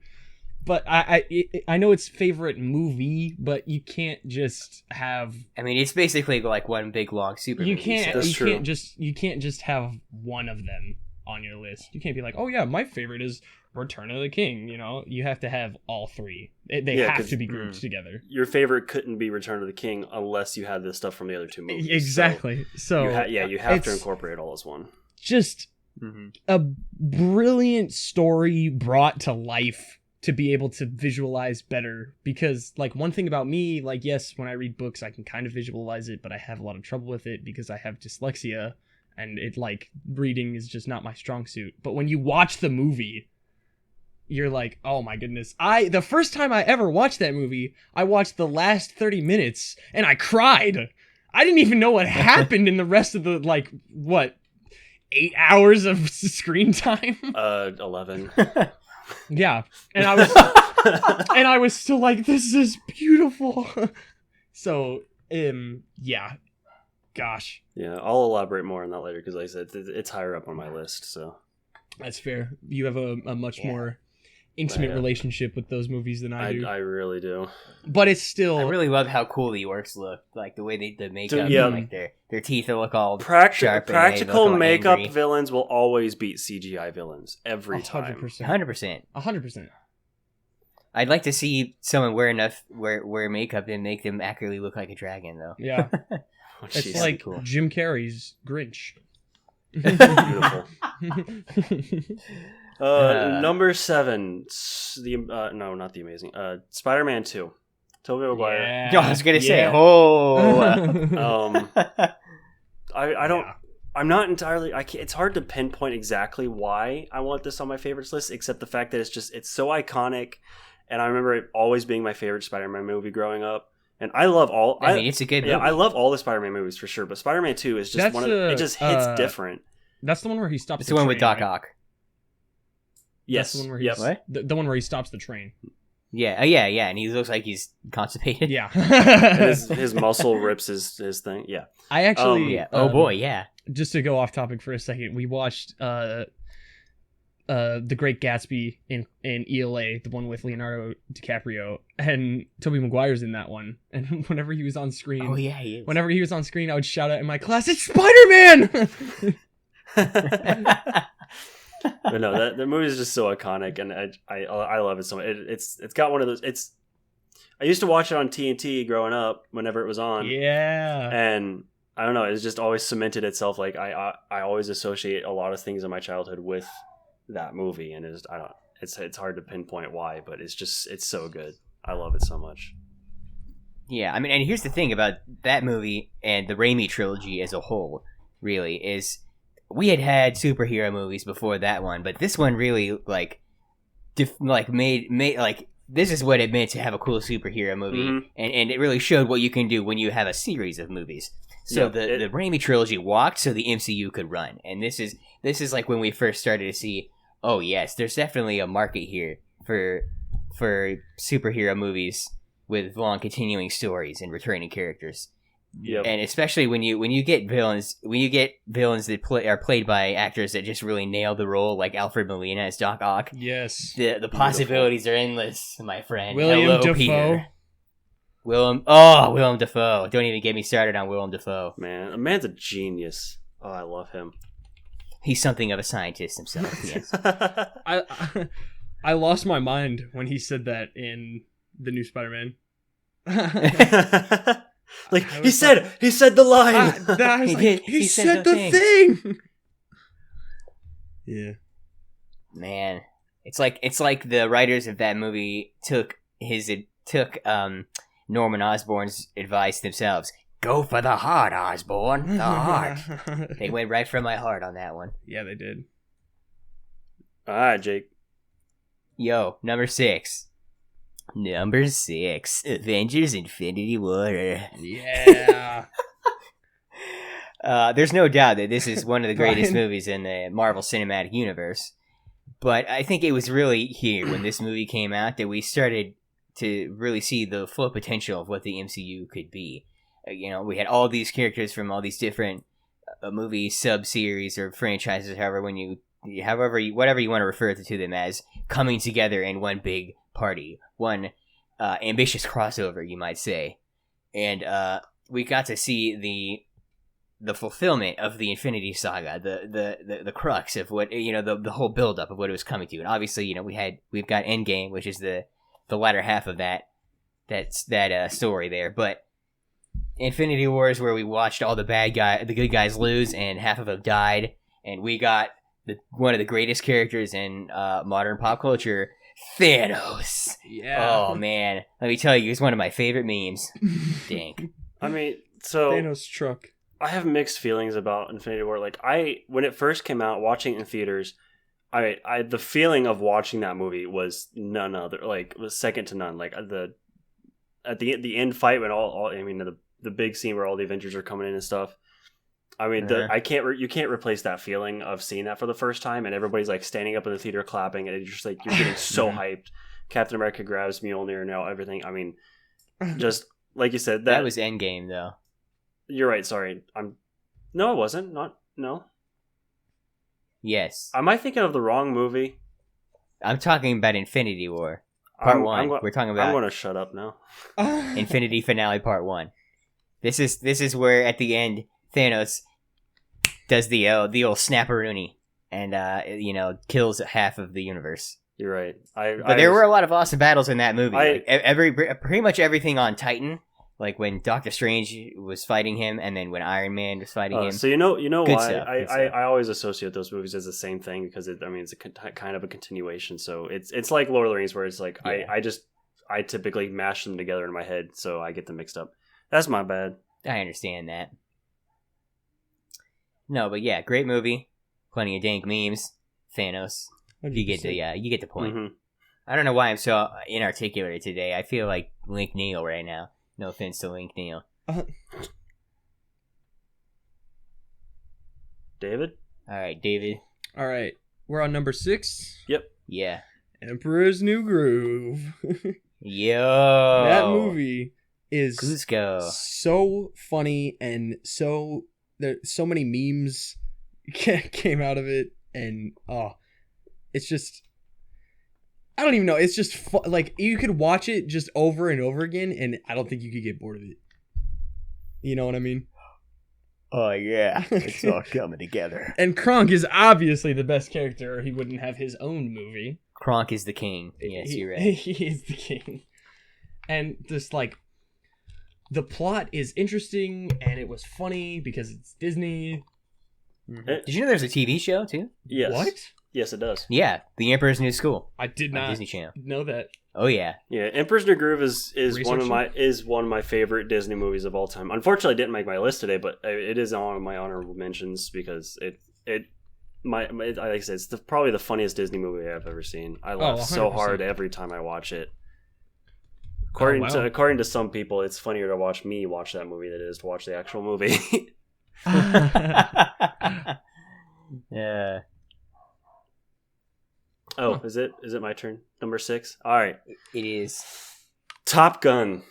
But I know it's favorite movie, but you can't just have I mean, it's basically like one big long super you movie, can't so- That's true. you can't just have one of them on your list. You can't be like, oh yeah, my favorite is Return of the King. You know, you have to have all 3. They Yeah, have 'cause- to be grouped together. your favorite couldn't be Return of the King unless you had the stuff from the other 2 movies. Exactly. So You you have to it's incorporate all as one. just Mhm. a brilliant story brought to life to be able to visualize better, because like one thing about me, like, yes, when I read books I can kind of visualize it, but I have a lot of trouble with it because I have dyslexia, and it like reading is just not my strong suit. But when you watch the movie, you're like, oh my goodness. The first time I ever watched that movie, I watched the last 30 minutes and I cried. I didn't even know what happened in the rest of the, like, what, 8 hours of screen time? 11. Yeah. And I was still like, this is beautiful. So, yeah. Gosh, Yeah, I'll elaborate more on that later because like I said it's higher up on my list. So that's fair. You have a much Yeah. more intimate Yeah. relationship with those movies than I do. I really do. But it's still I really love how cool the orcs look. Like the way the makeup, yeah. and, like their teeth look all sharp. and they Practical look all makeup angry. villains will always beat CGI villains every time. 100%. 100%. 100%. I'd like to see someone wear makeup and make them accurately look like a dragon, though. Yeah. Oh, It's jeez, like cool. Jim Carrey's Grinch. Beautiful. Uh, Number 7, no, not the amazing. Spider-Man 2. Tobey Maguire. Yeah. I was gonna say, Yeah. oh. I don't. I'm not entirely. I can't, it's hard to pinpoint exactly why I want this on my favorites list, except the fact that it's so iconic, and I remember it always being my favorite Spider-Man movie growing up. And I love all. I mean, it's a good movie. Yeah, I love all the Spider-Man movies for sure, but Spider-Man 2 is just it just hits different. That's the one where he stops. It's the one with Doc Ock. Yes. That's the one where what? The one where he stops the train. Yeah, yeah, and he looks like he's constipated. Yeah. And his muscle rips his thing. Yeah. I actually. Yeah. Oh boy, yeah. Just to go off topic for a second, we watched The Great Gatsby in ELA, the one with Leonardo DiCaprio, and Tobey Maguire's in that one. And whenever he was on screen, oh yeah, he is. Whenever he was on screen, I would shout out in my class, "It's Spider-Man!" But no, that movie is just so iconic, and I love it so much. It's got one of those. I used to watch it on TNT growing up whenever it was on. Yeah, and I don't know, it's just always cemented itself. Like I always associate a lot of things in my childhood with that movie, and it's hard to pinpoint why, but it's so good. I love it so much. Yeah, I mean, and here's the thing about that movie and the Raimi trilogy as a whole, really, is we had superhero movies before that one, but this one really made like this is what it meant to have a cool superhero movie, mm-hmm. and it really showed what you can do when you have a series of movies. So the Raimi trilogy walked so the MCU could run, and this is like when we first started to see, oh yes, there's definitely a market here for superhero movies with long continuing stories and returning characters. Yep. And especially when you get villains that are played by actors that just really nail the role, like Alfred Molina as Doc Ock. Yes, the possibilities are endless, my friend. William Dafoe. Peter. Willem Dafoe. Don't even get me started on Willem Dafoe. Man, a man's a genius. Oh, I love him. He's something of a scientist himself. Yes. I lost my mind when he said that in the new Spider-Man. Like he said the line. He said the thing. Yeah, man, it's like the writers of that movie took Norman Osborn's advice themselves. Go for the heart, Osborn. The heart. They went right for my heart on that one. Yeah, they did. All right, Jake. Yo, number 6. Avengers Infinity War. Yeah. There's no doubt that this is one of the greatest movies in the Marvel Cinematic Universe. But I think it was really here when this movie came out that we started to really see the full potential of what the MCU could be. We had all these characters from all these different movie sub-series or franchises, whatever you want to refer to them as, coming together in one big party, one ambitious crossover, you might say. And we got to see the fulfillment of the Infinity Saga, the crux of what, the whole buildup of what it was coming to. And obviously, we've got Endgame, which is the latter half of that story there. But Infinity War is where we watched all the good guys lose, and half of them died, and we got one of the greatest characters in modern pop culture, Thanos. Yeah. Oh man, let me tell you, he's one of my favorite memes. Dink. I mean, so Thanos truck. I have mixed feelings about Infinity War. Like when it first came out, watching it in theaters, the feeling of watching that movie was none other, like, was second to none. Like at the end fight when the big scene where all the Avengers are coming in and stuff. I mean, you can't replace that feeling of seeing that for the first time, and everybody's like standing up in the theater clapping, and it's just like you're getting so hyped. Captain America grabs Mjolnir and everything. I mean, just like you said, that was Endgame though. You're right. Sorry, No, it wasn't. No. Yes. Am I thinking of the wrong movie? I'm talking about Infinity War Part 1. We're talking about. I'm going to shut up now. Infinity Finale Part 1. This is where at the end Thanos does the old snapperoonie and kills half of the universe. You're right. But there were a lot of awesome battles in that movie. Pretty much everything on Titan, like when Doctor Strange was fighting him, and then when Iron Man was fighting him. So you know Good why stuff, I always associate those movies as the same thing, because it's a kind of a continuation. So it's like Lord of the Rings, where it's like I typically mash them together in my head, so I get them mixed up. That's my bad. I understand that. No, but yeah, great movie. Plenty of dank memes. Thanos. You get the point. Mm-hmm. I don't know why I'm so inarticulate today. I feel like Link Neal right now. No offense to Link Neal. David? All right, David. All right, we're on number 6. Yep. Yeah. Emperor's New Groove. Yo. That movie is Cusco. so funny, and so many memes came out of it, and it's just, I don't even know. It's just like you could watch it just over and over again, and I don't think you could get bored of it. You know what I mean? Oh yeah, it's all coming together. And Kronk is obviously the best character, or he wouldn't have his own movie. Kronk is the king. Yes, you're right. He is the king. And just like, the plot is interesting, and it was funny because it's Disney. Did you know there's a TV show too? Yes. What? Yes, it does. Yeah, The Emperor's New School. I did On not Disney Channel. know that. Oh yeah. Yeah, Emperor's New Groove is one Researching? of my favorite Disney movies of all time. Unfortunately, it didn't make my list today, but it is on my honorable mentions because like I said, it's probably the funniest Disney movie I've ever seen. I laugh so 100%. hard every time I watch it. Wow. According to some people, it's funnier to watch me watch that movie than it is to watch the actual movie. Yeah. Oh, is it my turn? Number 6. All right, It is. Top Gun.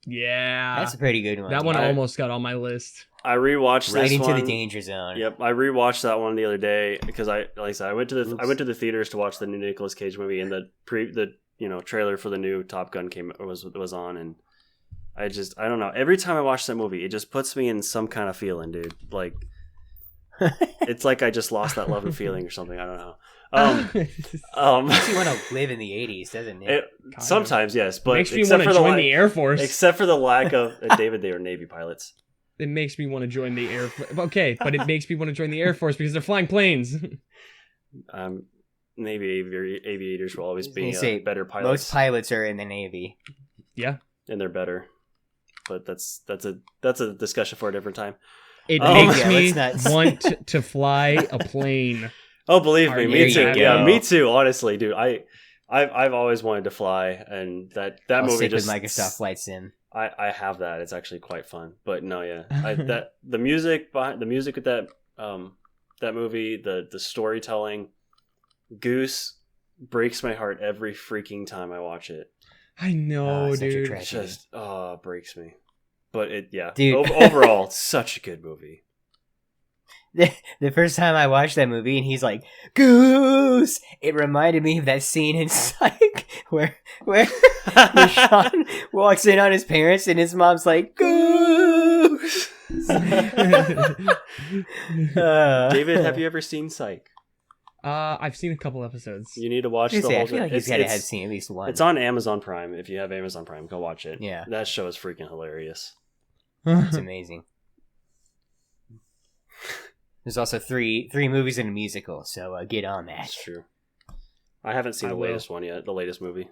Yeah. That's a pretty good one. That one I- almost got on my list. I rewatched Right this into one. the danger zone. Yep, I rewatched that one the other day because like I said, I went to the theaters to watch the new Nicolas Cage movie, and the trailer for the new Top Gun was on, and I don't know. Every time I watch that movie, it just puts me in some kind of feeling, dude. Like it's like I just lost that love and feeling or something. I don't know. Makes you want to live in the 80s, doesn't it? Sometimes, yes, but makes me want to join the Air Force. except for the lack of David. They were Navy pilots. It makes me want to join the Air Force. Okay, but it makes me want to join the Air Force because they're flying planes. Navy aviators will always be say, better pilots. Most pilots are in the Navy. Yeah. And they're better. But that's a discussion for a different time. It Oh, makes yeah, me let's not- want to fly a plane. Oh, believe me, There me you too. go. Yeah, me too. Honestly, dude, I've always wanted to fly, and that I'll movie stick just with Microsoft Flight Sim. I have that. It's actually quite fun. But no, yeah, the music with that that movie, the storytelling, Goose breaks my heart every freaking time I watch it. I know, Such a dude. tragedy. It just it breaks me. But Dude. Overall, it's such a good movie. The first time I watched that movie and he's like, Goose! It reminded me of that scene in Psych where Sean walks in on his parents and his mom's like, Goose! David, have you ever seen Psych? I've seen a couple episodes. You need to watch the I whole feel like you've got to have seen at least one. It's on Amazon Prime. If you have Amazon Prime, go watch it. Yeah. That show is freaking hilarious. It's amazing. There's also three movies and a musical, so get on that. That's true. I haven't seen I the will. latest one yet. The latest movie.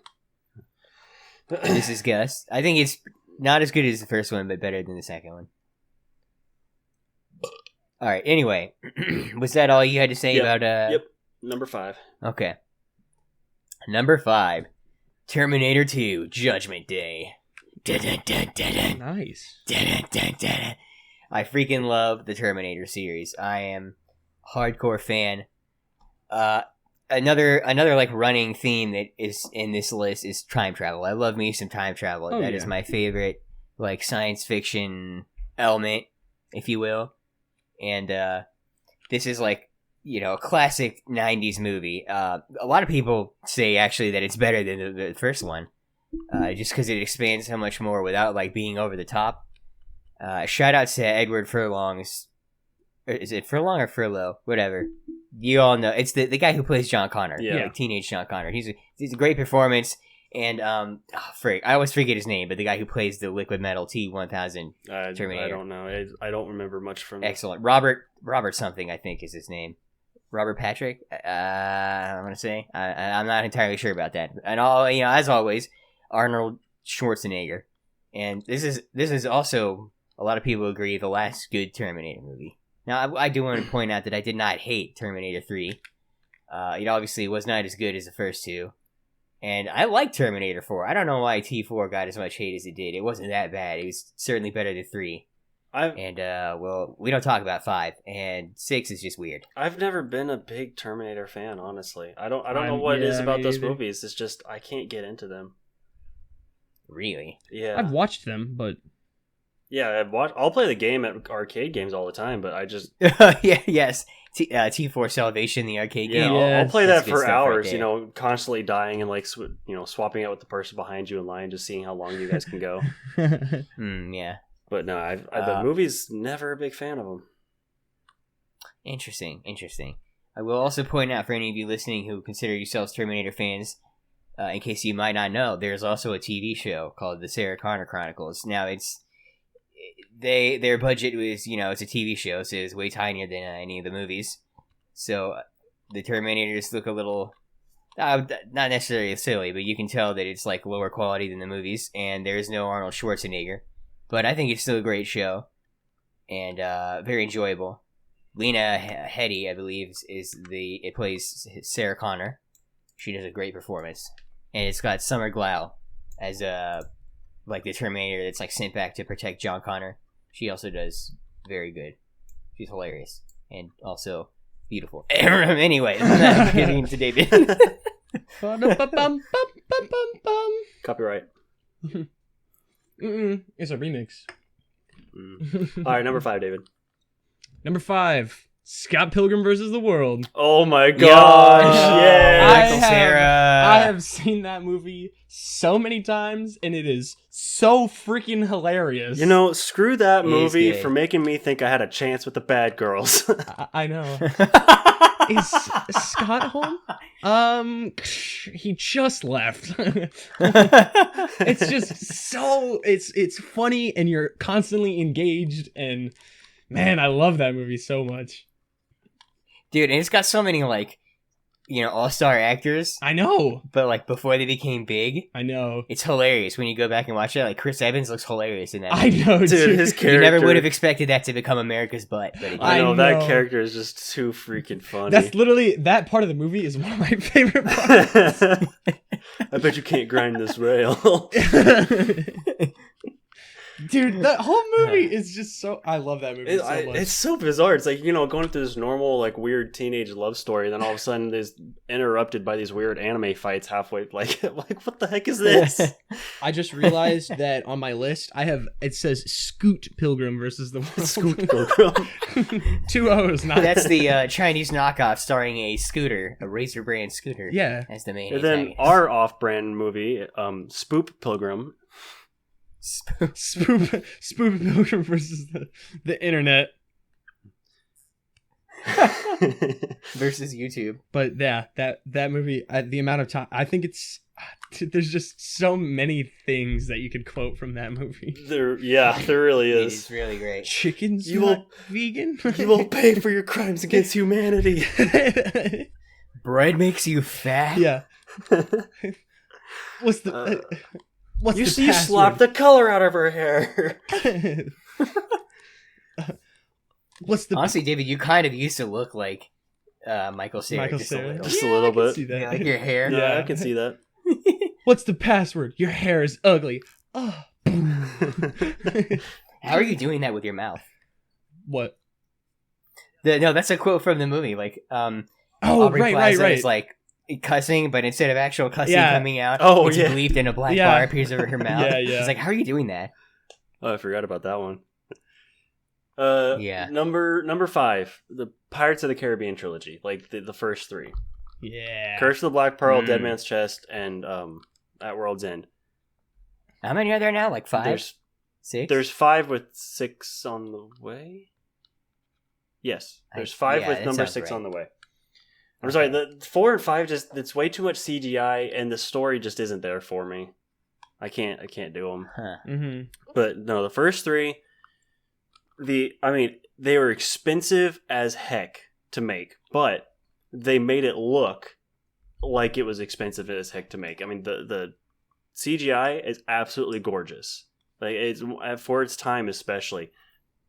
This is Gus. I think it's not as good as the first one, but better than the second one. All right. Anyway, was that all you had to say Yep. about? Yep. Number 5. Okay. Number 5, Terminator 2: Judgment Day. Dun-dun-dun-dun-dun. Nice. Dun-dun-dun-dun. I freaking love the Terminator series. I am a hardcore fan. Another like running theme that is in this list is time travel. I love me some time travel. Oh, That is yeah. my favorite like science fiction element, if you will. And this is like, a classic 90s movie. A lot of people say actually that it's better than the first one. Just because it expands so much more without like being over the top. Shout out to Edward Furlong's. Is it Furlong or Furlow? Whatever. You all know it's the guy who plays John Connor. Yeah. Like teenage John Connor. He's a great performance. And I always forget his name, but the guy who plays the liquid metal T-1000. I Terminator. don't know. I don't remember much from. Excellent. Robert something, I think is his name. Robert Patrick. I'm gonna say. I'm not entirely sure about that. And as always, Arnold Schwarzenegger. And this is also, a lot of people agree, the last good Terminator movie. Now, I do want to point out that I did not hate Terminator 3. It obviously was not as good as the first two. And I like Terminator 4. I don't know why T4 got as much hate as it did. It wasn't that bad. It was certainly better than 3. Well, we don't talk about 5. And 6 is just weird. I've never been a big Terminator fan, honestly. I don't know what it is about those movies. It's just, I can't get into them. Really? Yeah. I've watched them, but... Yeah, I'll play the game at arcade games all the time, but I just... Yes. T4 Salvation, the arcade game. I'll play that for hours, right constantly dying and, like, swapping out with the person behind you in line, just seeing how long you guys can go. Yeah. But no, the movie's never a big fan of them. Interesting. I will also point out for any of you listening who consider yourselves Terminator fans, in case you might not know, there's also a TV show called The Sarah Connor Chronicles. Now, their budget was, it's a TV show, so it's way tinier than any of the movies. So the Terminators look a little, not necessarily silly, but you can tell that it's like lower quality than the movies, and there's no Arnold Schwarzenegger. But I think it's still a great show, and very enjoyable. Lena Headey, I believe, it plays Sarah Connor. She does a great performance, and it's got Summer Glau as like the Terminator that's like sent back to protect John Connor. She also does very good. She's hilarious and also beautiful. Anyway, I'm not getting into David. Copyright. It's a remix. All right, number 5, David. Number 5, Scott Pilgrim versus the World. Oh my gosh! Yeah, I have seen that movie so many times, and it is so freaking hilarious. Screw that movie for making me think I had a chance with the bad girls. I know. Is Scott home? He just left. It's just so it's funny, and you're constantly engaged, and man, I love that movie so much. Dude, and it's got so many, like, all-star actors. I know. But, like, before they became big. I know. It's hilarious when you go back and watch it. Like, Chris Evans looks hilarious in that movie. I know, dude. His character... You never would have expected that to become America's butt. But I know, that character is just too freaking funny. That's literally... That part of the movie is one of my favorite parts. I bet you can't grind this rail. Dude, that whole movie is just so... I love that movie so much. It's so bizarre. It's like, going through this normal, like, weird teenage love story, and then all of a sudden there's interrupted by these weird anime fights halfway. Like what the heck is this? I just realized that on my list, it says Scoot Pilgrim versus the World. Scoot Pilgrim. 2 O's, not... That's the Chinese knockoff starring a scooter, a Razor brand scooter. Yeah. As the main And then our off-brand movie, Spoop Pilgrim. Spoop Pilgrim versus the internet versus YouTube. But yeah, that movie, the amount of time, I think there's just so many things that you could quote from that movie. There really is. It's really great. Chicken's vegan. You will pay for your crimes against humanity. Bread makes you fat. Yeah. What's the you slapped the color out of her hair. Honestly, David, you kind of used to look like Michael Cera. Just a little bit. Yeah, like your hair. Yeah, I can see that. What's the password? Your hair is ugly. Oh. How are you doing that with your mouth? What? No, that's a quote from the movie. Like, right. It's like cussing, but instead of actual cussing coming out, it's bleeped and a black bar appears over her mouth. Yeah. It's like, how are you doing that? Oh, I forgot about that one. Number 5, the Pirates of the Caribbean trilogy, like the first 3. Yeah. Curse of the Black Pearl, Dead Man's Chest, and At World's End. How many are there now? Like 5? 6? There's 5 with 6 on the way. Yes, there's 5 with number 6 on the way. I'm sorry, the 4 and 5 it's way too much CGI, and the story just isn't there for me. I can't do them. Huh. Mm-hmm. But no, the first 3, they were expensive as heck to make, but they made it look like it was expensive as heck to make. I mean, the CGI is absolutely gorgeous. Like, it's for its time, especially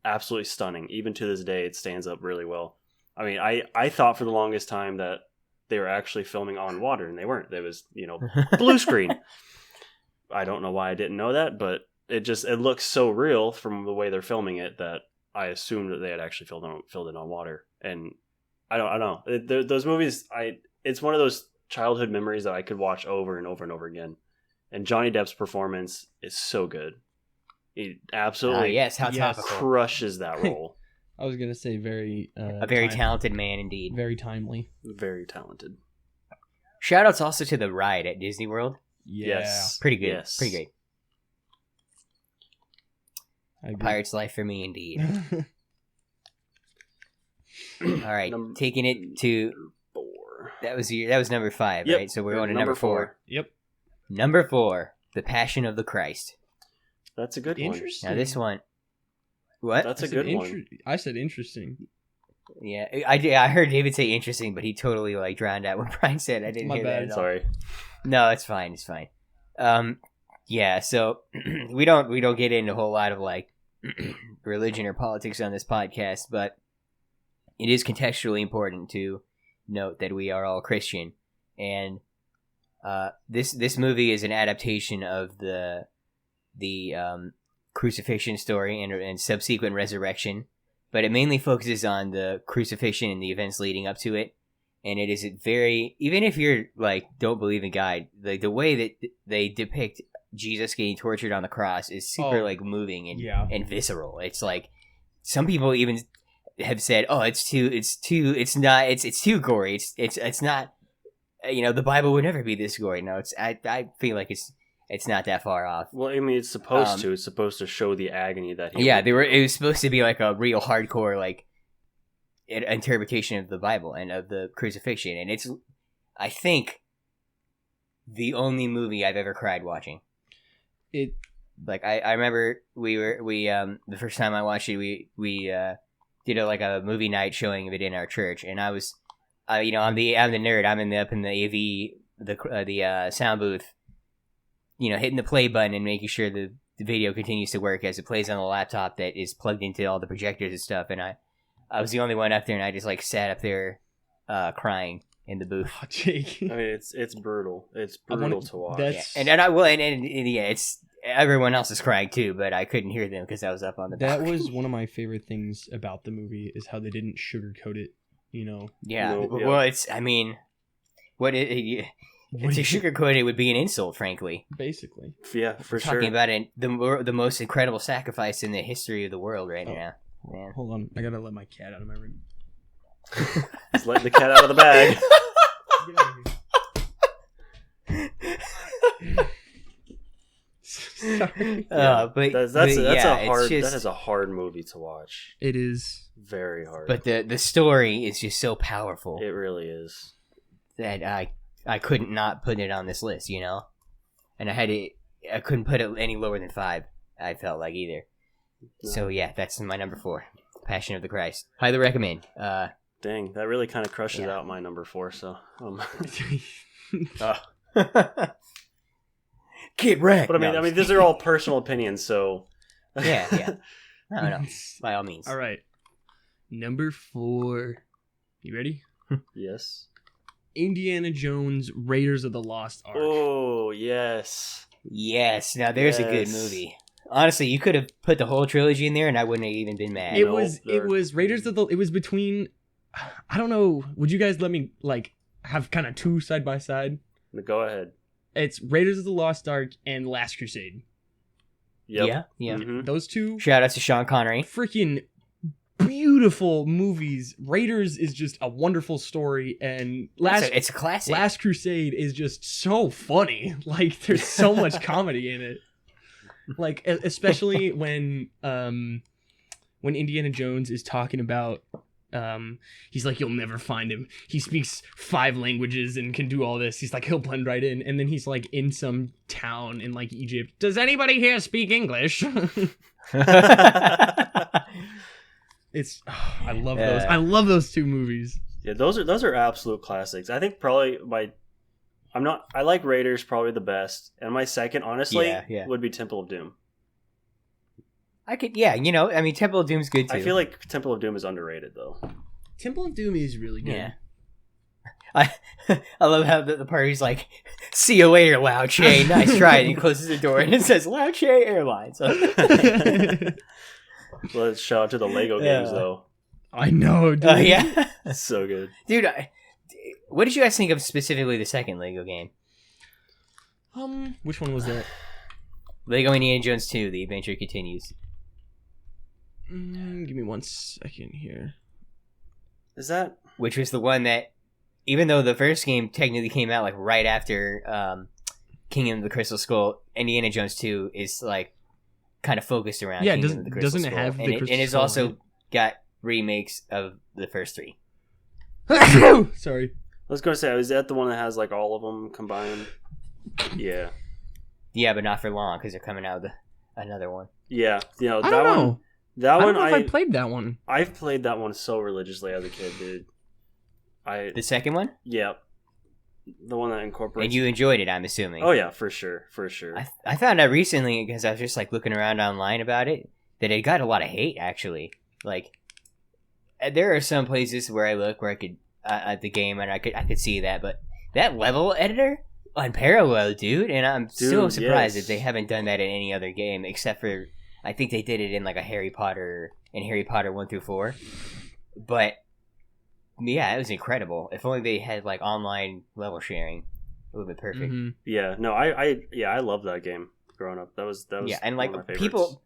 absolutely stunning. Even to this day, it stands up really well. I mean, I thought for the longest time that they were actually filming on water, and they weren't. It was, blue screen. I don't know why I didn't know that, but it looks so real from the way they're filming it that I assumed that they had actually filled it on water. And I don't know. Those movies, it's one of those childhood memories that I could watch over and over and over again. And Johnny Depp's performance is so good. He absolutely how topical. crushes that role. I was gonna say a very talented man indeed. Very timely. Very talented. Shoutouts also to the ride at Disney World. Yeah. Yes. Pretty good. Yes. Pretty great. I agree. Pirate's life for me indeed. All right, taking it to 4. that was number 5, Yep. right? So we're going to number 4. Yep. Number 4, The Passion of the Christ. That's a good one. Interesting. Now this one, what? That's a good one. I said interesting. Yeah, I heard David say interesting, but he totally drowned out what Brian said. I didn't My hear bad. that at all. Sorry. No, it's fine. It's fine. Yeah. So we don't get into a whole lot of religion or politics on this podcast, but it is contextually important to note that we are all Christian, and this movie is an adaptation of the crucifixion story and subsequent resurrection, but it mainly focuses on the crucifixion and the events leading up to it. And it is very, even if you're don't believe in God, the way that they depict Jesus getting tortured on the cross is super moving and visceral. It's some people even have said, "Oh, it's too gory. It's not. The Bible would never be this gory." No, I feel like it's not that far off. Well, I mean, it's supposed to. It's supposed to show the agony that he. Yeah, it was supposed to be a real hardcore interpretation of the Bible and of the crucifixion, and it's, I think, the only movie I've ever cried watching. It I remember the first time I watched it, we did a movie night showing of it in our church, and I was, I'm the nerd. I'm up in the AV the sound booth, hitting the play button and making sure the video continues to work as it plays on the laptop that is plugged into all the projectors and stuff, and I was the only one up there, and I just sat up there crying in the booth. Oh, Jake. I mean, it's brutal. It's brutal to watch. It's everyone else is crying too, but I couldn't hear them because I was up on the That balcony. was one of my favorite things about the movie is how they didn't sugarcoat it. Yeah. No, Well, it's to sugarcoat it would be an insult, frankly. Basically. Yeah, for We're sure. talking about the most incredible sacrifice in the history of the world right now. Man. Hold on, I gotta let my cat out of my room. Just let the cat out of the bag. Get out of here. Sorry. But That is a hard movie to watch. It is. Very hard. But the story is just so powerful It really is. that I couldn't not put it on this list, and I couldn't put it any lower than 5. I felt like either. No. So yeah, that's my number 4, Passion of the Christ. Highly recommend. Dang, that really kind of crushes out my number 4. So, Get wrecked. but I mean, these are all personal opinions. So, yeah. No, by all means. All right. Number 4. You ready? Yes. Indiana Jones, Raiders of the Lost Ark. Oh yes. Yes. Now there's a good Yes. movie. Honestly, you could have put the whole trilogy in there, and I wouldn't have even been mad. It was Raiders of the. It was between. I don't know. Would you guys let me have kind of 2 side by side? Go ahead. It's Raiders of the Lost Ark and Last Crusade. Yep. Yeah. Mhm. Those 2 Shout out to Sean Connery. freaking beautiful movies. Raiders is just a wonderful story, and It's a classic. Last Crusade is just so funny. There's so much comedy in it. Especially when Indiana Jones is talking about he's like, you'll never find him. He speaks 5 languages and can do all this. He's like, he'll blend right in. And then he's in some town in Egypt. Does anybody here speak English? I love those. I love those 2 movies. Yeah, those are absolute classics. I think probably I like Raiders probably the best, and my second, honestly, Yeah. would be Temple of Doom. I could, yeah, you know, I mean, Temple of Doom's good too. I feel like Temple of Doom is underrated though. Temple of Doom is really good. Yeah. I love how the party's like, see you later, Lao Che. Nice try. And he closes the door and it says Lao Che Airlines. Let's shout out to the Lego games though. I know, dude. Yeah. That's so good. Dude, what did you guys think of specifically the second Lego game? Which one was that? Lego Indiana Jones 2, The Adventure Continues. Give me 1 second here. Is that... Which was the one that, even though the first game technically came out like right after Kingdom of the Crystal Skull, Indiana Jones 2 is like kind of focused around Kingdom of the Crystal Skull. Doesn't it have the and Crystal and it's Skull also in got remakes of the first 3. it? Sorry. I was going to say, is that the one that has like all of them combined? Yeah. Yeah, but not for long because they're coming out with another one. Yeah. You know, I don't know. That I one, don't know if I played that one. I've played that one so religiously as a kid, dude. The second one? Yeah. The one that incorporates... And you enjoyed it, I'm assuming. Oh, yeah, for sure. I found out recently, because I was just like looking around online about it, that it got a lot of hate, actually. Like, there are some places where I look where I could, at the game, and I could see that, but that level editor... Unparalleled, dude, and I'm so surprised that they haven't done that in any other game, except for I think they did it in like a Harry Potter 1 through 4. But yeah, it was incredible. If only they had like online level sharing, it would have been perfect. Mm-hmm. Yeah, no, I love that game growing up. That was yeah, and like one of my favorites.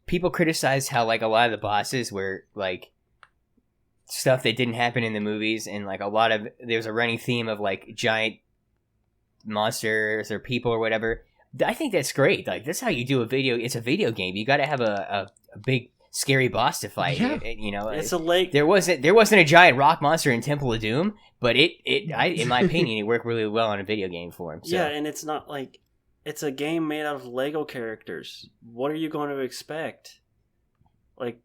people criticize how like a lot of the bosses were like stuff that didn't happen in the movies, and like there's a running theme of like giant monsters or people or whatever. I think that's great. Like that's how you do it's a video game. You got to have a big scary boss to fight. Yeah. You know, It's a lake. There wasn't a giant rock monster in Temple of Doom, but in my opinion, it worked really well in a video game form. So. Yeah, and it's not like it's a game made out of Lego characters. What are you going to expect? Like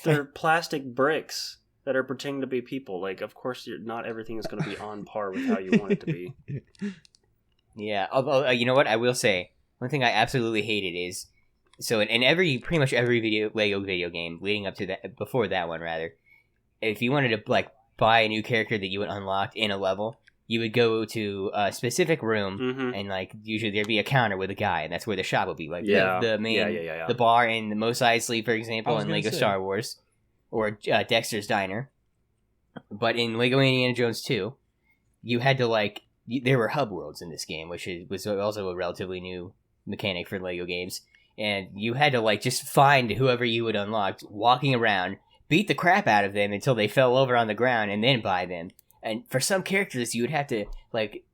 they're plastic bricks that are pretending to be people. Like, of course, not everything is going to be on par with how you want it to be. Yeah, although you know what I will say, one thing I absolutely hated is so in pretty much every Lego video game leading up to that, before that one rather, if you wanted to like buy a new character that you would unlock in a level, you would go to a specific room and like usually there'd be a counter with a guy, and that's where the shop would be. Like the main the bar in the Mos Eisley, for example, in Lego Star Wars, or Dexter's Diner. But in Lego Indiana Jones 2, you had to like. There were hub worlds in this game, which was also a relatively new mechanic for Lego games. And you had to, like, just find whoever you would unlock, walking around, beat the crap out of them until they fell over on the ground, and then buy them. And for some characters, you would have to, like,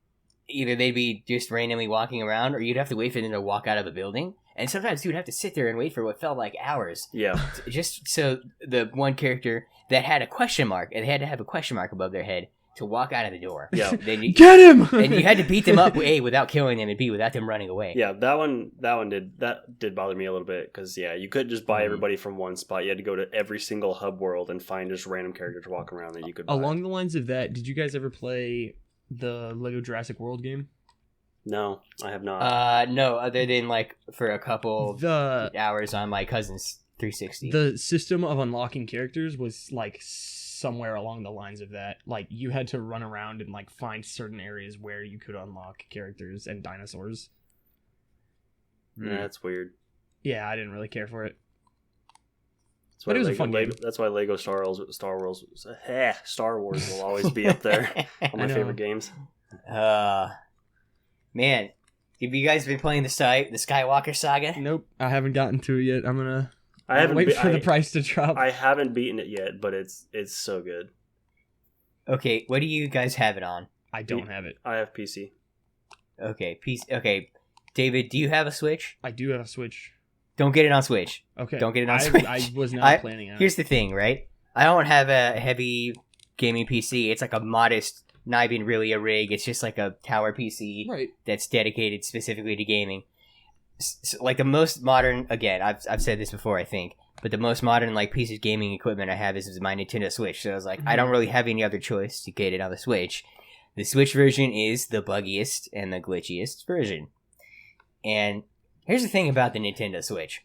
either they'd be just randomly walking around, or you'd have to wait for them to walk out of a building. And sometimes you would have to sit there and wait for what felt like hours. Yeah. Just so the one character that had a question mark, and they had to have a question mark above their head, to walk out of the door. Yeah. Get him! And you had to beat them up, A, without killing them, and B, without them running away. Yeah, that one did bother me a little bit, because, yeah, you couldn't just buy everybody from one spot. You had to go to every single hub world and find just random characters walking around that you could buy. Along the lines of that, did you guys ever play the Lego Jurassic World game? No, I have not. No, other than, like, for a couple hours on my cousin's 360. The system of unlocking characters was, like, somewhere along the lines of that. Like, you had to run around and like find certain areas where you could unlock characters and dinosaurs. Yeah, that's weird. Yeah, I didn't really care for it. But it was a fun game. That's why Lego Star Wars will always be up there on my favorite games. Man, have you guys been playing the Skywalker Saga? Nope, I haven't gotten to it yet. I'm gonna wait for the price to drop. I haven't beaten it yet, but it's so good. Okay, what do you guys have it on? I don't have it. I have PC. Okay, PC. Okay, David, do you have a Switch? I do have a Switch. Don't get it on Switch. Okay. Don't get it on Switch. I was not planning on it. Here's the thing, right? I don't have a heavy gaming PC. It's like a modest, not even really a rig. It's just like a tower PC that's dedicated specifically to gaming. Like the most modern, again, I've said this before, I think, but the most modern like piece of gaming equipment I have is my Nintendo Switch. So I was like, I don't really have any other choice to get it on the Switch. The Switch version is the buggiest and the glitchiest version. And here's the thing about the Nintendo Switch.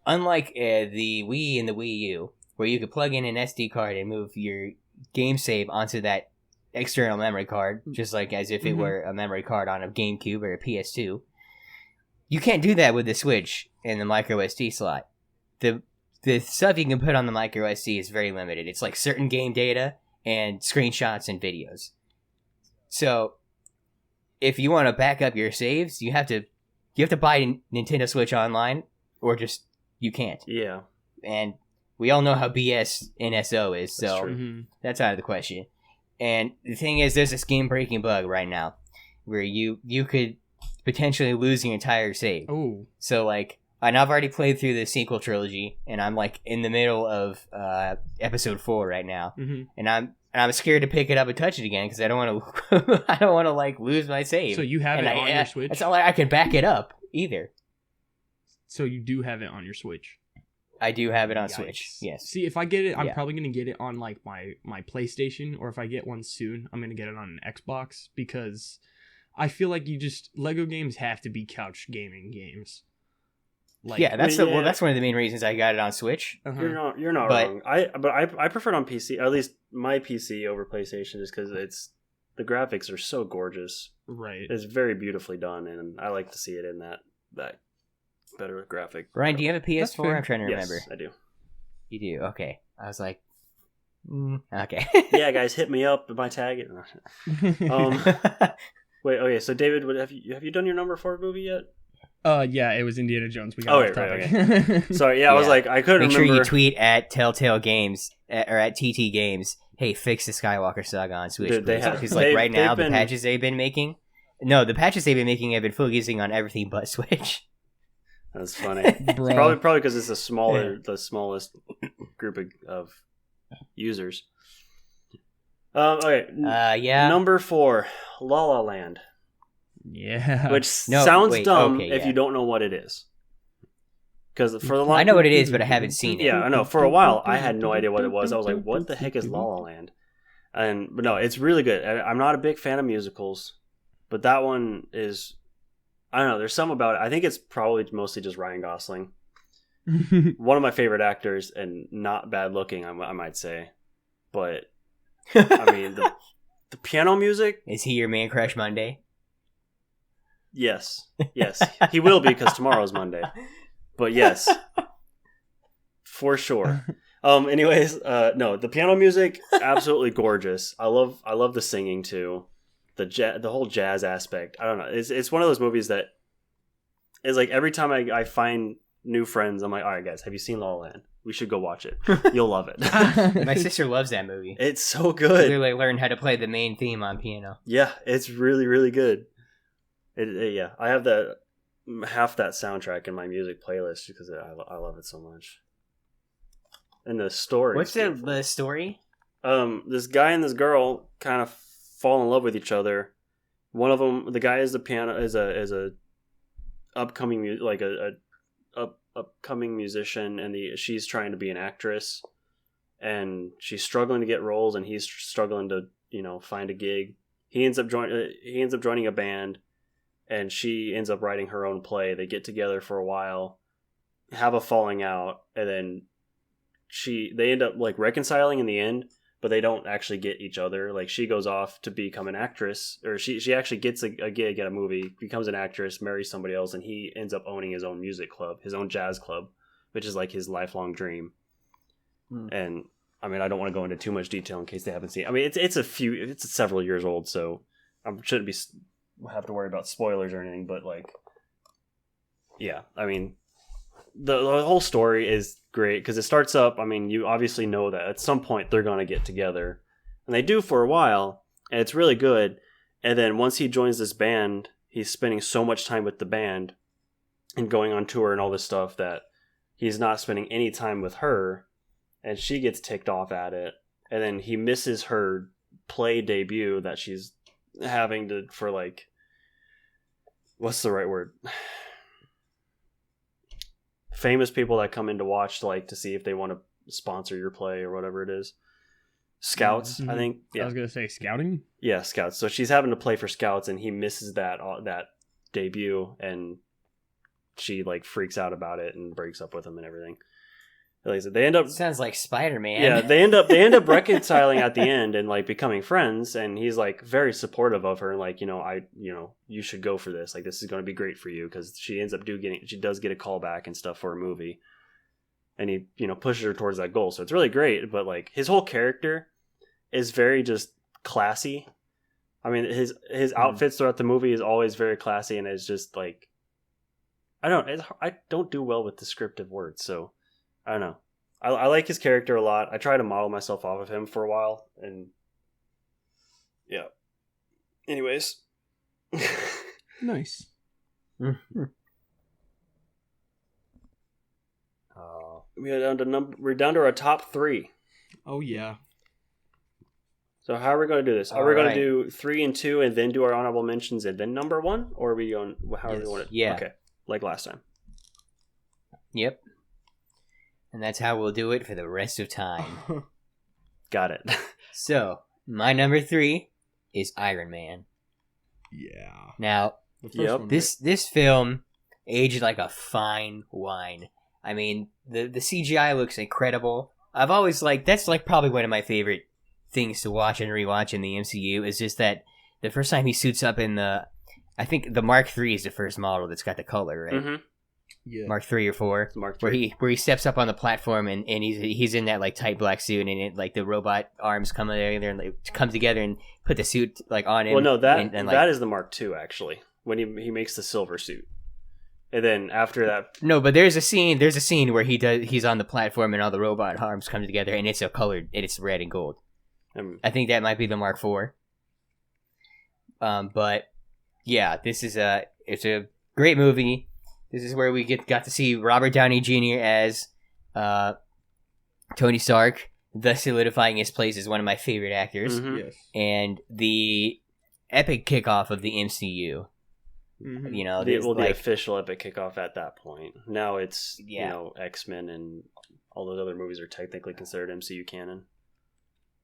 unlike the Wii and the Wii U, where you could plug in an SD card and move your game save onto that external memory card, just like as if it were a memory card on a GameCube or a PS2. You can't do that with the Switch and the micro SD slot. The stuff you can put on the micro SD is very limited. It's like certain game data and screenshots and videos. So if you want to back up your saves, you have to buy Nintendo Switch Online, or just you can't. Yeah. And we all know how BS NSO is, so that's out of the question. And the thing is, there's this game-breaking bug right now where you could potentially lose your entire save. Oh. So, like, and I've already played through the sequel trilogy, and I'm, like, in the middle of episode 4 right now. And I'm scared to pick it up and touch it again because I don't want to like lose my save. So you have it on your Switch? It's not like I can back it up either. So you do have it on your Switch? I do have it on Yikes. Switch. Yes. See, if I get it, I'm probably gonna get it on like my PlayStation, or if I get one soon, I'm gonna get it on an Xbox, because I feel like Lego games have to be couch gaming games. Like, that's one of the main reasons I got it on Switch. You're not wrong. I prefer it on PC, at least my PC over PlayStation, just because the graphics are so gorgeous. Right. It's very beautifully done, and I like to see it in that better graphic. Ryan, do you have a PS4? I'm trying to remember. Yes, I do. You do? Okay. I was like, okay. Yeah, guys, hit me up. My tag. Wait. Okay. So, David, have you done your number 4 movie yet? Yeah, it was Indiana Jones. We got off topic. Right, okay. Sorry, I was like, I couldn't remember. Make sure you tweet at Telltale Games or at TT Games. Hey, fix the Skywalker saga on Switch, Dude, because right now the patches they've been making have been focusing on everything but Switch. That's funny. Probably because it's the smallest group of users. Okay. Yeah. Number 4, La La Land. Yeah. Which sounds dumb if you don't know what it is. Because for the long, I know what it is, but I haven't seen it. Yeah, I know. For a while, I had no idea what it was. I was like, "What the heck is La La Land?" But no, it's really good. I'm not a big fan of musicals, but that one is. I don't know. There's some about it. I think it's probably mostly just Ryan Gosling. One of my favorite actors, and not bad looking, I might say. But I mean, the piano music. Is he your man crush Monday? Yes, he will be, because tomorrow's Monday. But yes, for sure. Anyways, no, the piano music, absolutely gorgeous. I love the singing too, the whole jazz aspect. I don't know. It's one of those movies that is like, every time I find new friends, I'm like, all right, guys, have you seen La La Land? We should go watch it. You'll love it. My sister loves that movie. It's so good. She really learned how to play the main theme on piano. Yeah, it's really, really good. Yeah, I have half that soundtrack in my music playlist because I love it so much. And the story. What's the story? This guy and this girl kind of fall in love with each other. One of them, the guy is a upcoming upcoming musician, and she's trying to be an actress, and she's struggling to get roles, and he's struggling to find a gig. He ends up joining a band. And she ends up writing her own play. They get together for a while, have a falling out, and then they end up like reconciling in the end, but they don't actually get each other. Like, she goes off to become an actress, or she actually gets a gig at a movie, becomes an actress, marries somebody else, and he ends up owning his own music club, his own jazz club, which is like his lifelong dream. And I mean, I don't want to go into too much detail in case they haven't seen it. I mean, it's several years old, so I shouldn't have to worry about spoilers or anything, but like, yeah, I mean, the whole story is great because it starts up, I mean, you obviously know that at some point they're going to get together, and they do for a while, and it's really good. And then once he joins this band, he's spending so much time with the band and going on tour and all this stuff that he's not spending any time with her, and she gets ticked off at it. And then he misses her play debut that she's having for like, what's the right word? Famous people that come in to watch, like, to see if they want to sponsor your play or whatever it is. Scouts, I think. Yeah. I was gonna say scouting. Yeah, scouts. So she's having to play for scouts, and he misses that debut, and she like freaks out about it and breaks up with him and everything. Like I said, they end up Sounds like Spider-Man. Yeah, they end up reconciling at the end and like becoming friends, and he's like very supportive of her and like, you should go for this. Like this is going to be great for you, because she ends up she does get a call back and stuff for a movie. And he, pushes her towards that goal. So it's really great, but like his whole character is very just classy. I mean, his outfits throughout the movie is always very classy, and it's just like I don't do well with descriptive words, so I don't know. I like his character a lot. I try to model myself off of him for a while, and yeah. Anyways, Nice. We're down to our top 3. Oh yeah. So how are we going to do this? Are we going to do 3 and 2, and then do our honorable mentions, and then number 1, or are we going? How do we want it? Yeah. Okay. Like last time. Yep. And that's how we'll do it for the rest of time. Got it. So, my number 3 is Iron Man. Yeah. Now, Yep. this film aged like a fine wine. I mean, the CGI looks incredible. I've always that's like probably one of my favorite things to watch and rewatch in the MCU is just that the first time he suits up in I think the Mark III is the first model that's got the color, right? Mm-hmm. Yeah. Mark III or 4, Mark III. where he steps up on the platform and he's in that like tight black suit, and it, like the robot arms come together and come together and put the suit like on him. Well, no, that and, that is the Mark II actually, when he makes the silver suit, and then after that. No, but there's a scene where he's on the platform and all the robot arms come together, and it's it's red and gold. I think that might be the Mark IV. But yeah, it's a great movie. This is where we got to see Robert Downey Jr. as Tony Stark, thus solidifying his place as one of my favorite actors. Mm-hmm. Yes. And the epic kickoff of the MCU. Mm-hmm. The official epic kickoff at that point. Now it's X-Men and all those other movies are technically considered MCU canon.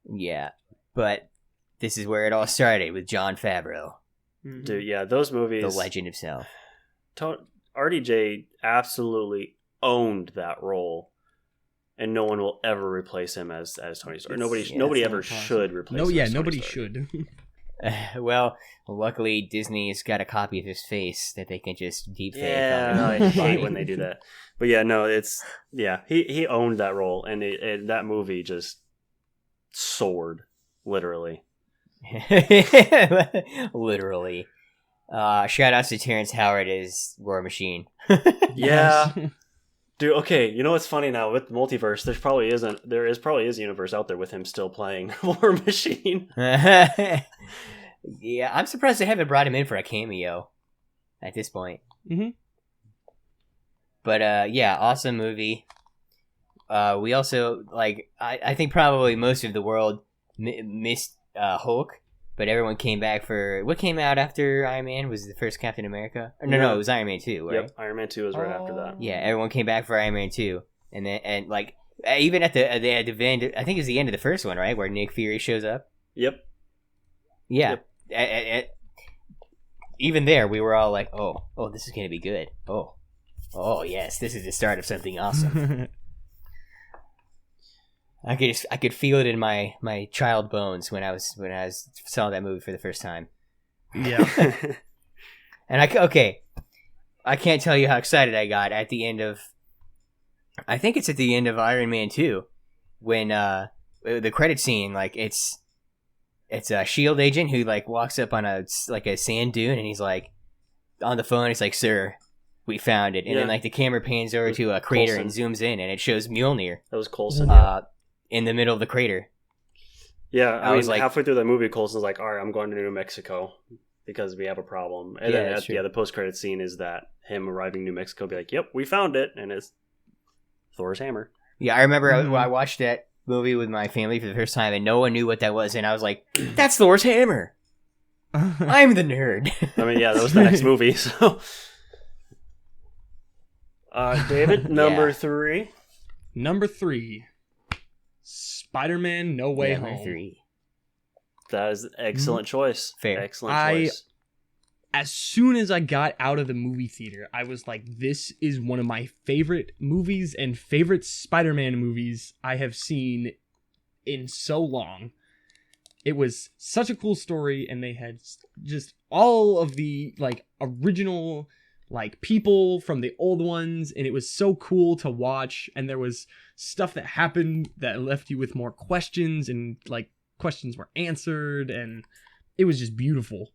Yeah, but this is where it all started with Jon Favreau. Mm-hmm. Dude, yeah, those movies. The legend himself. RDJ absolutely owned that role, and no one will ever replace him as Tony Stark. Nobody ever should replace him. Yeah, as nobody Tony Stark. should. Well, luckily Disney's got a copy of his face that they can just deep fake. Yeah, no, I hate when they do that. But yeah, no, he owned that role, and that movie just soared, literally. Literally. Shout outs to Terrence Howard as War Machine. Yeah. Dude, okay, you know what's funny now with multiverse? There probably is a universe out there with him still playing War Machine. Yeah, I'm surprised they haven't brought him in for a cameo at this point. Mm-hmm. But yeah, awesome movie. We also I think probably most of the world missed Hulk, but everyone came back for what came out after Iron Man was the first Captain America. No, it was Iron Man 2, right? Yep, Iron Man 2 was right after that. Yeah, everyone came back for Iron Man 2, and then even at the end, I think it was the end of the first one, right, where Nick Fury shows up. Yep. Yeah. Yep. Even there, we were all like, "Oh, this is gonna be good. Oh, yes, this is the start of something awesome." I could feel it in my child bones when I saw that movie for the first time. Yeah. And I can't tell you how excited I got at the end of. I think it's at the end of Iron Man 2, when the credit scene, it's a SHIELD agent who walks up on a sand dune, and he's on the phone. He's like, "Sir, we found it," and then the camera pans over to a crater and zooms in, and it shows Mjolnir. That was Coulson. In the middle of the crater. Yeah, I was halfway through the movie, Coulson's like, "All right, I'm going to New Mexico because we have a problem." And then the post-credit scene is that him arriving in New Mexico, be like, "Yep, we found it," and it's Thor's hammer. Yeah, I remember I watched that movie with my family for the first time, and no one knew what that was, and I was like, "That's Thor's hammer." I'm the nerd. I mean, yeah, that was the next movie. So, David, number 3. Number 3. Spider-Man No Way Home. 3. That is an excellent choice. Fair. Excellent choice. as soon as I got out of the movie theater, I was like, this is one of my favorite movies and favorite Spider-Man movies I have seen in so long. It was such a cool story, and they had just all of the like original like people from the old ones, and it was so cool to watch. And there was stuff that happened that left you with more questions, and like questions were answered, and it was just beautiful.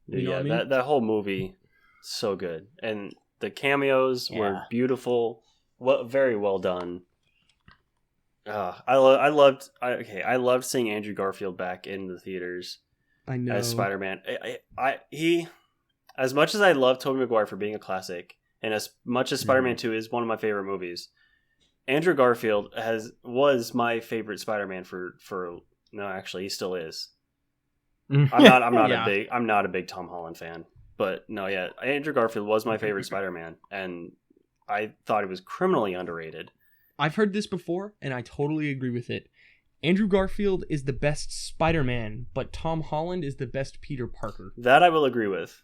You know yeah, what I mean? that whole movie, so good, and the cameos were beautiful. Very well done. I loved seeing Andrew Garfield back in the theaters. I know. As Spider-Man. He, as much as I love Tobey Maguire for being a classic, and as much as Spider-Man 2 is one of my favorite movies, Andrew Garfield was my favorite Spider-Man for no, actually he still is. I'm not a big Tom Holland fan, but no, yeah, Andrew Garfield was my favorite Spider-Man, and I thought he was criminally underrated. I've heard this before, and I totally agree with it. Andrew Garfield is the best Spider-Man, but Tom Holland is the best Peter Parker. That I will agree with.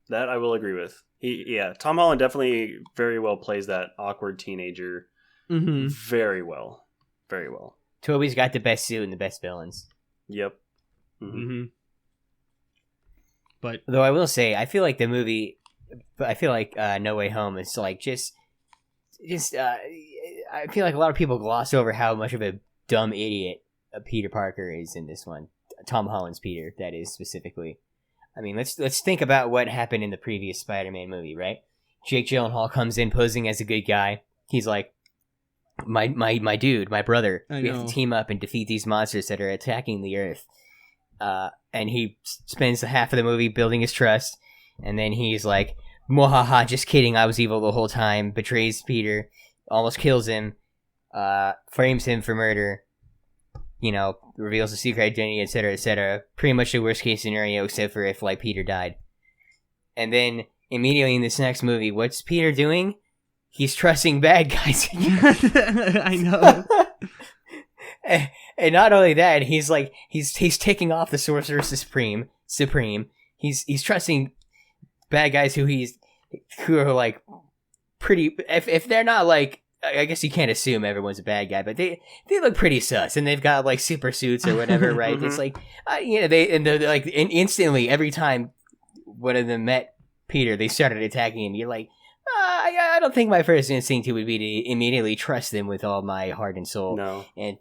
Tom Holland definitely very well plays that awkward teenager. Mm-hmm. Very well. Toby's got the best suit and the best villains. Yep. Mm-hmm. But though I will say, I feel like No Way Home is like just I feel like a lot of people gloss over how much of a dumb idiot Peter Parker is in this one. Tom Holland's Peter, that is, specifically. I mean, let's think about what happened in the previous Spider-Man movie, right? Jake Gyllenhaal comes in posing as a good guy. He's like, my dude, my brother. We have to team up and defeat these monsters that are attacking the Earth. And he spends the half of the movie building his trust, and then he's like, "Mwahaha, just kidding, I was evil the whole time," betrays Peter, almost kills him, frames him for murder, reveals the secret identity, etc., etc. Pretty much the worst case scenario, except for if, like, Peter died. And then, immediately in this next movie, what's Peter doing? He's trusting bad guys. I know. And not only that, he's taking off the Sorcerer Supreme. He's trusting bad guys who are like pretty. If they're not like, I guess you can't assume everyone's a bad guy, but they look pretty sus, and they've got like super suits or whatever, right? Mm-hmm. It's like they're like instantly every time one of them met Peter, they started attacking him. You're like, I don't think my first instinct would be to immediately trust them with all my heart and soul. No. And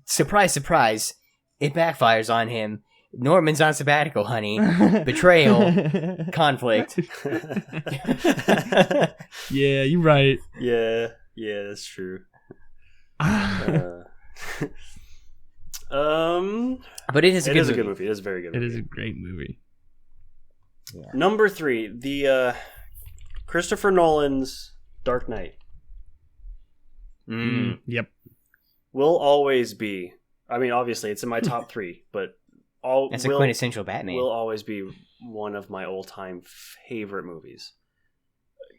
surprise, surprise, it backfires on him. Norman's on sabbatical, honey. Betrayal. Conflict. Yeah, you're right. Yeah, that's true. But it is a good movie. It is a very good movie. It is a great movie. Yeah. Number 3, the Christopher Nolan's Dark Knight. Yep. Will always be. I mean, obviously, it's in my top 3, but that's a quintessential Batman. Will always be one of my all-time favorite movies.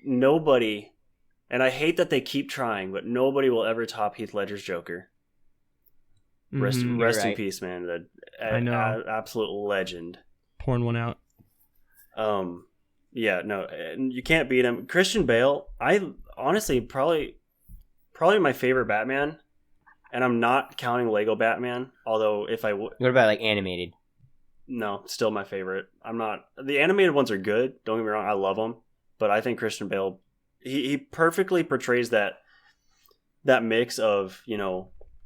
Nobody, and I hate that they keep trying, but nobody will ever top Heath Ledger's Joker. Rest in peace, man. I know. Absolute legend. Pouring one out. Yeah, no, you can't beat him. Christian Bale, I honestly probably my favorite Batman. And I'm not counting Lego Batman, although if I would... What about, like, animated? No, still my favorite. I'm not... The animated ones are good, don't get me wrong, I love them. But I think Christian Bale, he perfectly portrays that mix of,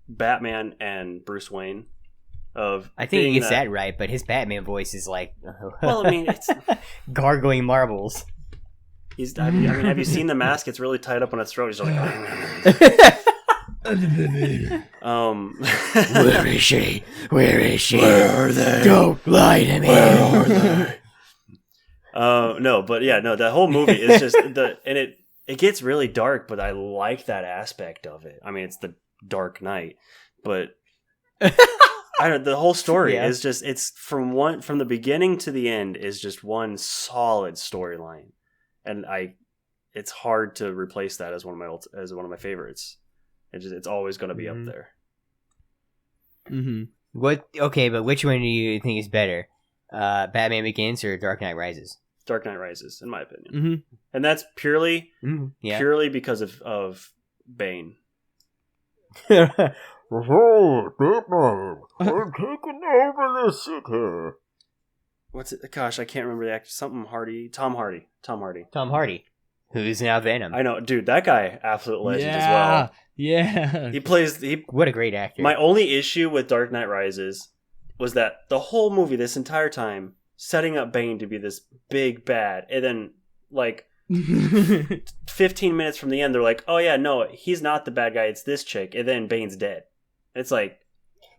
Batman and Bruce Wayne. I think he gets that right, but his Batman voice is like... Well, I mean, it's... gargling marbles. I mean, have you seen the mask? It's really tied up on its throat. He's like... Where is she? Where is she? Where are they? Don't lie to me. Where are they? No, but yeah, no, the whole movie is just and it gets really dark, but I like that aspect of it. I mean, it's the Dark Knight, but the whole story is just, it's from the beginning to the end is just one solid storyline, and it's hard to replace that as one of my favorites. It's always going to be up there. Mm-hmm. But which one do you think is better? Batman Begins or Dark Knight Rises? Dark Knight Rises, in my opinion. Mm-hmm. And that's purely because of Bane. Oh, Batman, I'm taking over the city. What's it? Gosh, I can't remember the actor. Something Hardy. Tom Hardy. Tom Hardy, who's now Venom. I know, dude. That guy, absolute legend as well. Yeah. What a great actor. My only issue with Dark Knight Rises was that the whole movie, this entire time, setting up Bane to be this big bad, and then like 15 minutes from the end, they're like, "Oh yeah, no, he's not the bad guy. It's this chick," and then Bane's dead. It's like,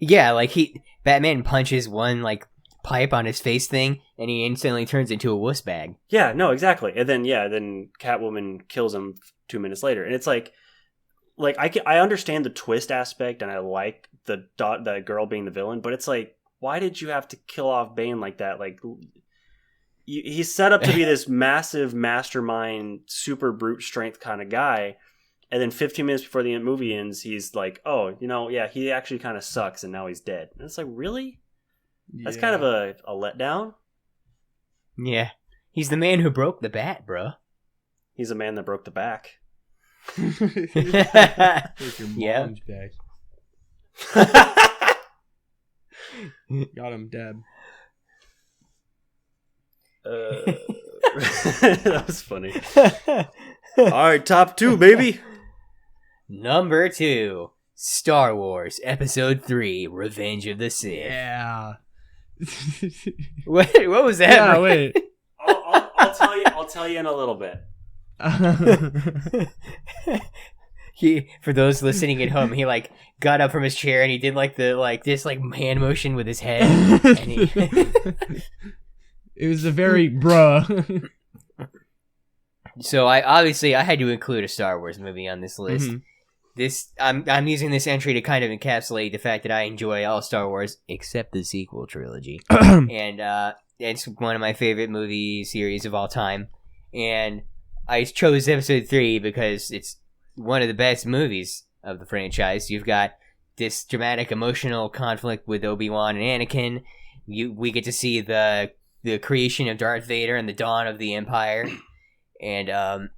yeah, like Batman punches one like pipe on his face thing, and he instantly turns into a wuss bag. yeah, no, exactly. And then then Catwoman kills him 2 minutes later, and it's like I understand the twist aspect, and I like the girl being the villain, but it's like, why did you have to kill off Bane like that? Like, he's set up to be this massive mastermind, super brute strength kind of guy, and then 15 minutes before the movie ends, he's like, oh, yeah, he actually kind of sucks, and now he's dead. And it's like, really? That's kind of a letdown. Yeah. He's the man who broke the bat, bro. He's a man that broke the back. With your mom's back. Got him, Deb. That was funny. All right, top 2, baby. Number 2, Star Wars Episode 3, Revenge of the Sith. Yeah. What was that? Yeah, wait. I'll tell you in a little bit. For those listening at home, he like got up from his chair and he did this hand motion with his head. And It was a very bruh. So I had to include a Star Wars movie on this list. Mm-hmm. I'm using this entry to kind of encapsulate the fact that I enjoy all Star Wars except the sequel trilogy, and it's one of my favorite movie series of all time. And I chose Episode 3 because it's one of the best movies of the franchise. You've got this dramatic emotional conflict with Obi-Wan and Anakin. We get to see the creation of Darth Vader and the dawn of the Empire. And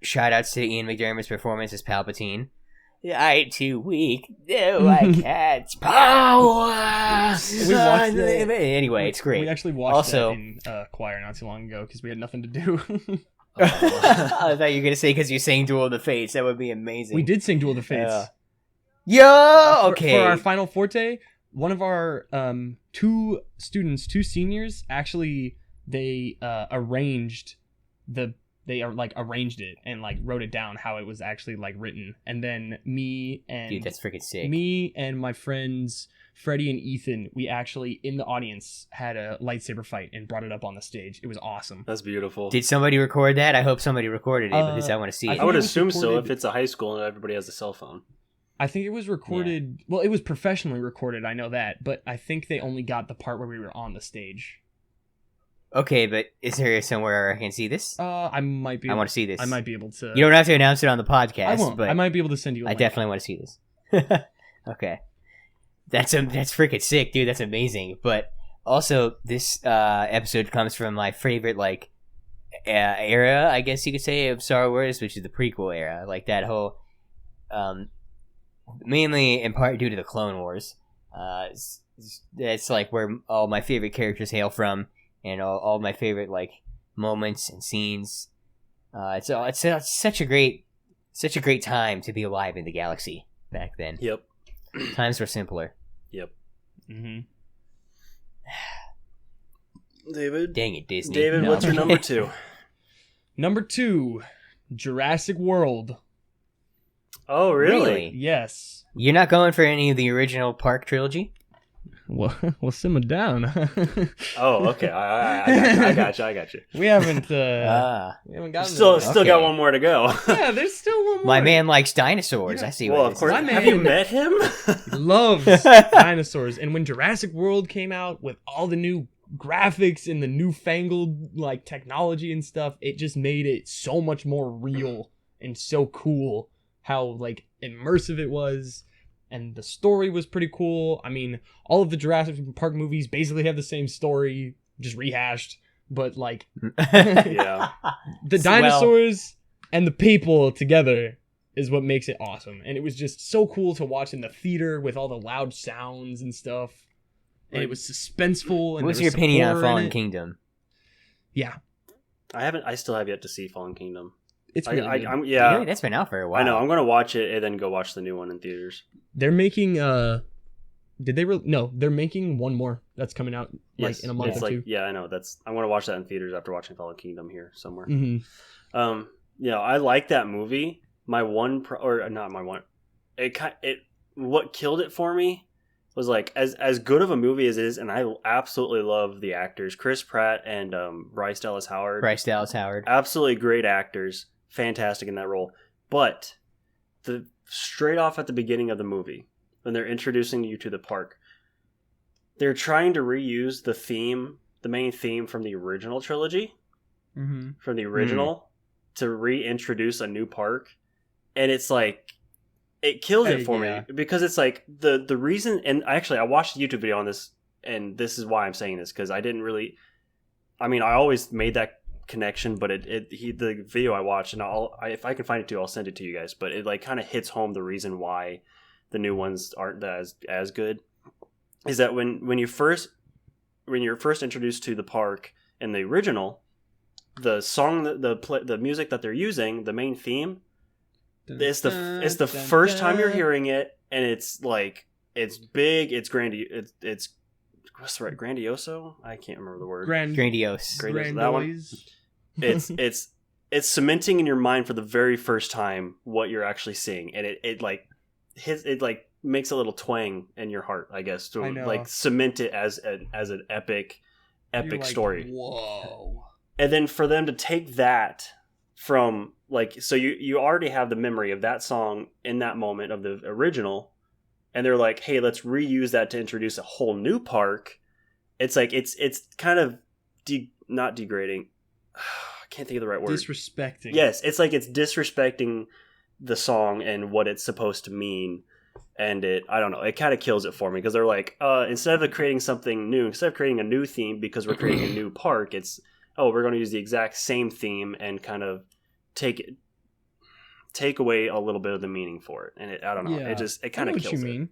shout outs to Ian McDermott's performance as Palpatine. I'm too weak. No, I can't. Power! We watched that. Anyway, it's great. We actually watched that in choir not too long ago because we had nothing to do. I thought you were going to say because you sang Duel of the Fates. That would be amazing. We did sing Duel of the Fates. Okay. For our final forte, one of our two seniors, actually, they arranged it and like wrote it down how it was actually like written, and then me and that's freaking sick. Me and my friends Freddie and Ethan, we actually in the audience had a lightsaber fight and brought it up on the stage. It was awesome. That's beautiful. Did somebody record that? I hope somebody recorded it because I want to see it. I would assume so if it's a high school and everybody has a cell phone. I think it was recorded. Yeah. Well, it was professionally recorded. I know that, but I think they only got the part where we were on the stage. Okay, but is there somewhere I can see this? I might be. I want to see this. I might be able to. You don't have to announce it on the podcast. I won't. But I might be able to send you. I definitely want to see this. Okay, that's freaking sick, dude. That's amazing. But also, this episode comes from my favorite era, I guess you could say, of Star Wars, which is the prequel era. Like that whole, mainly in part due to the Clone Wars. That's like where all my favorite characters hail from. And all my favorite moments and scenes. It's such a great time to be alive in the galaxy back then. Yep. Times were simpler. Yep. Mm-hmm. David. Dang it, Disney. David, what's your number 2? Number 2, Jurassic World. Oh, really? Yes. You're not going for any of the original Park trilogy? Well, simmer down. Oh, okay. I got you. We haven't gotten still Okay. got one more to go. Yeah, there's still one more. My man likes dinosaurs. I see. Well, what of course. My man- Have you met him? He loves dinosaurs. And when Jurassic World came out with all the new graphics and the newfangled technology and stuff, it just made it so much more real and so cool how immersive it was. And the story was pretty cool. I mean, all of the Jurassic Park movies basically have the same story. just rehashed, but like Yeah. the dinosaurs and the people together is what makes it awesome. And it was just so cool to watch in the theater with all the loud sounds and stuff. And it was suspenseful. And What's there your was some opinion on horror in Fallen it. Kingdom? Yeah, I still have yet to see Fallen Kingdom. it's really good. I'm Really? That's been out for a while. I know. I'm gonna watch it and then go watch the new one in theaters. They're making no, they're making one more that's coming out like in a month it's or like two. yeah, I know. I'm gonna watch that in theaters after watching Fallen Kingdom here somewhere. Mm-hmm. I like that movie. My one not my one. It what killed it for me was like as good of a movie as it is, and I absolutely love the actors, Chris Pratt and Bryce Dallas Howard. Bryce Dallas Howard. Absolutely great actors, fantastic in that role. But straight off at the beginning of the movie, when they're introducing you to the park, they're trying to reuse the main theme from the original trilogy, from the original, to reintroduce a new park, and it's like it kills it for me because it's like the reason. And actually, I watched a YouTube video on this, and this is why I'm saying this, because I didn't really. I mean, I always made that connection, but the video I watched, and if I can find it too, I'll send it to you guys. But it like kind of hits home the reason why the new ones aren't as good. Is that when you're first introduced to the park in the original, the song the music that they're using, the main theme, it's the first time you're hearing it, and it's like it's big, it's it's what's the right Grandioso? I can't remember the word. Grandiose. That one. It's cementing in your mind for the very first time what you're actually seeing, and it makes a little twang in your heart, I guess, to like cement it as an epic story. Whoa! And then for them to take that from like, so you already have the memory of that song in that moment of the original, and they're like, hey, let's reuse that to introduce a whole new park. It's like it's kind of not degrading. I can't think of the right word. Disrespecting. Yes, it's like it's disrespecting the song and what it's supposed to mean. And I don't know, it kind of kills it for me because they're like, instead of creating something new, instead of creating a new theme because we're creating a new park, it's, we're going to use the exact same theme and kind of take away a little bit of the meaning for it. And I don't know, it kind of kills it.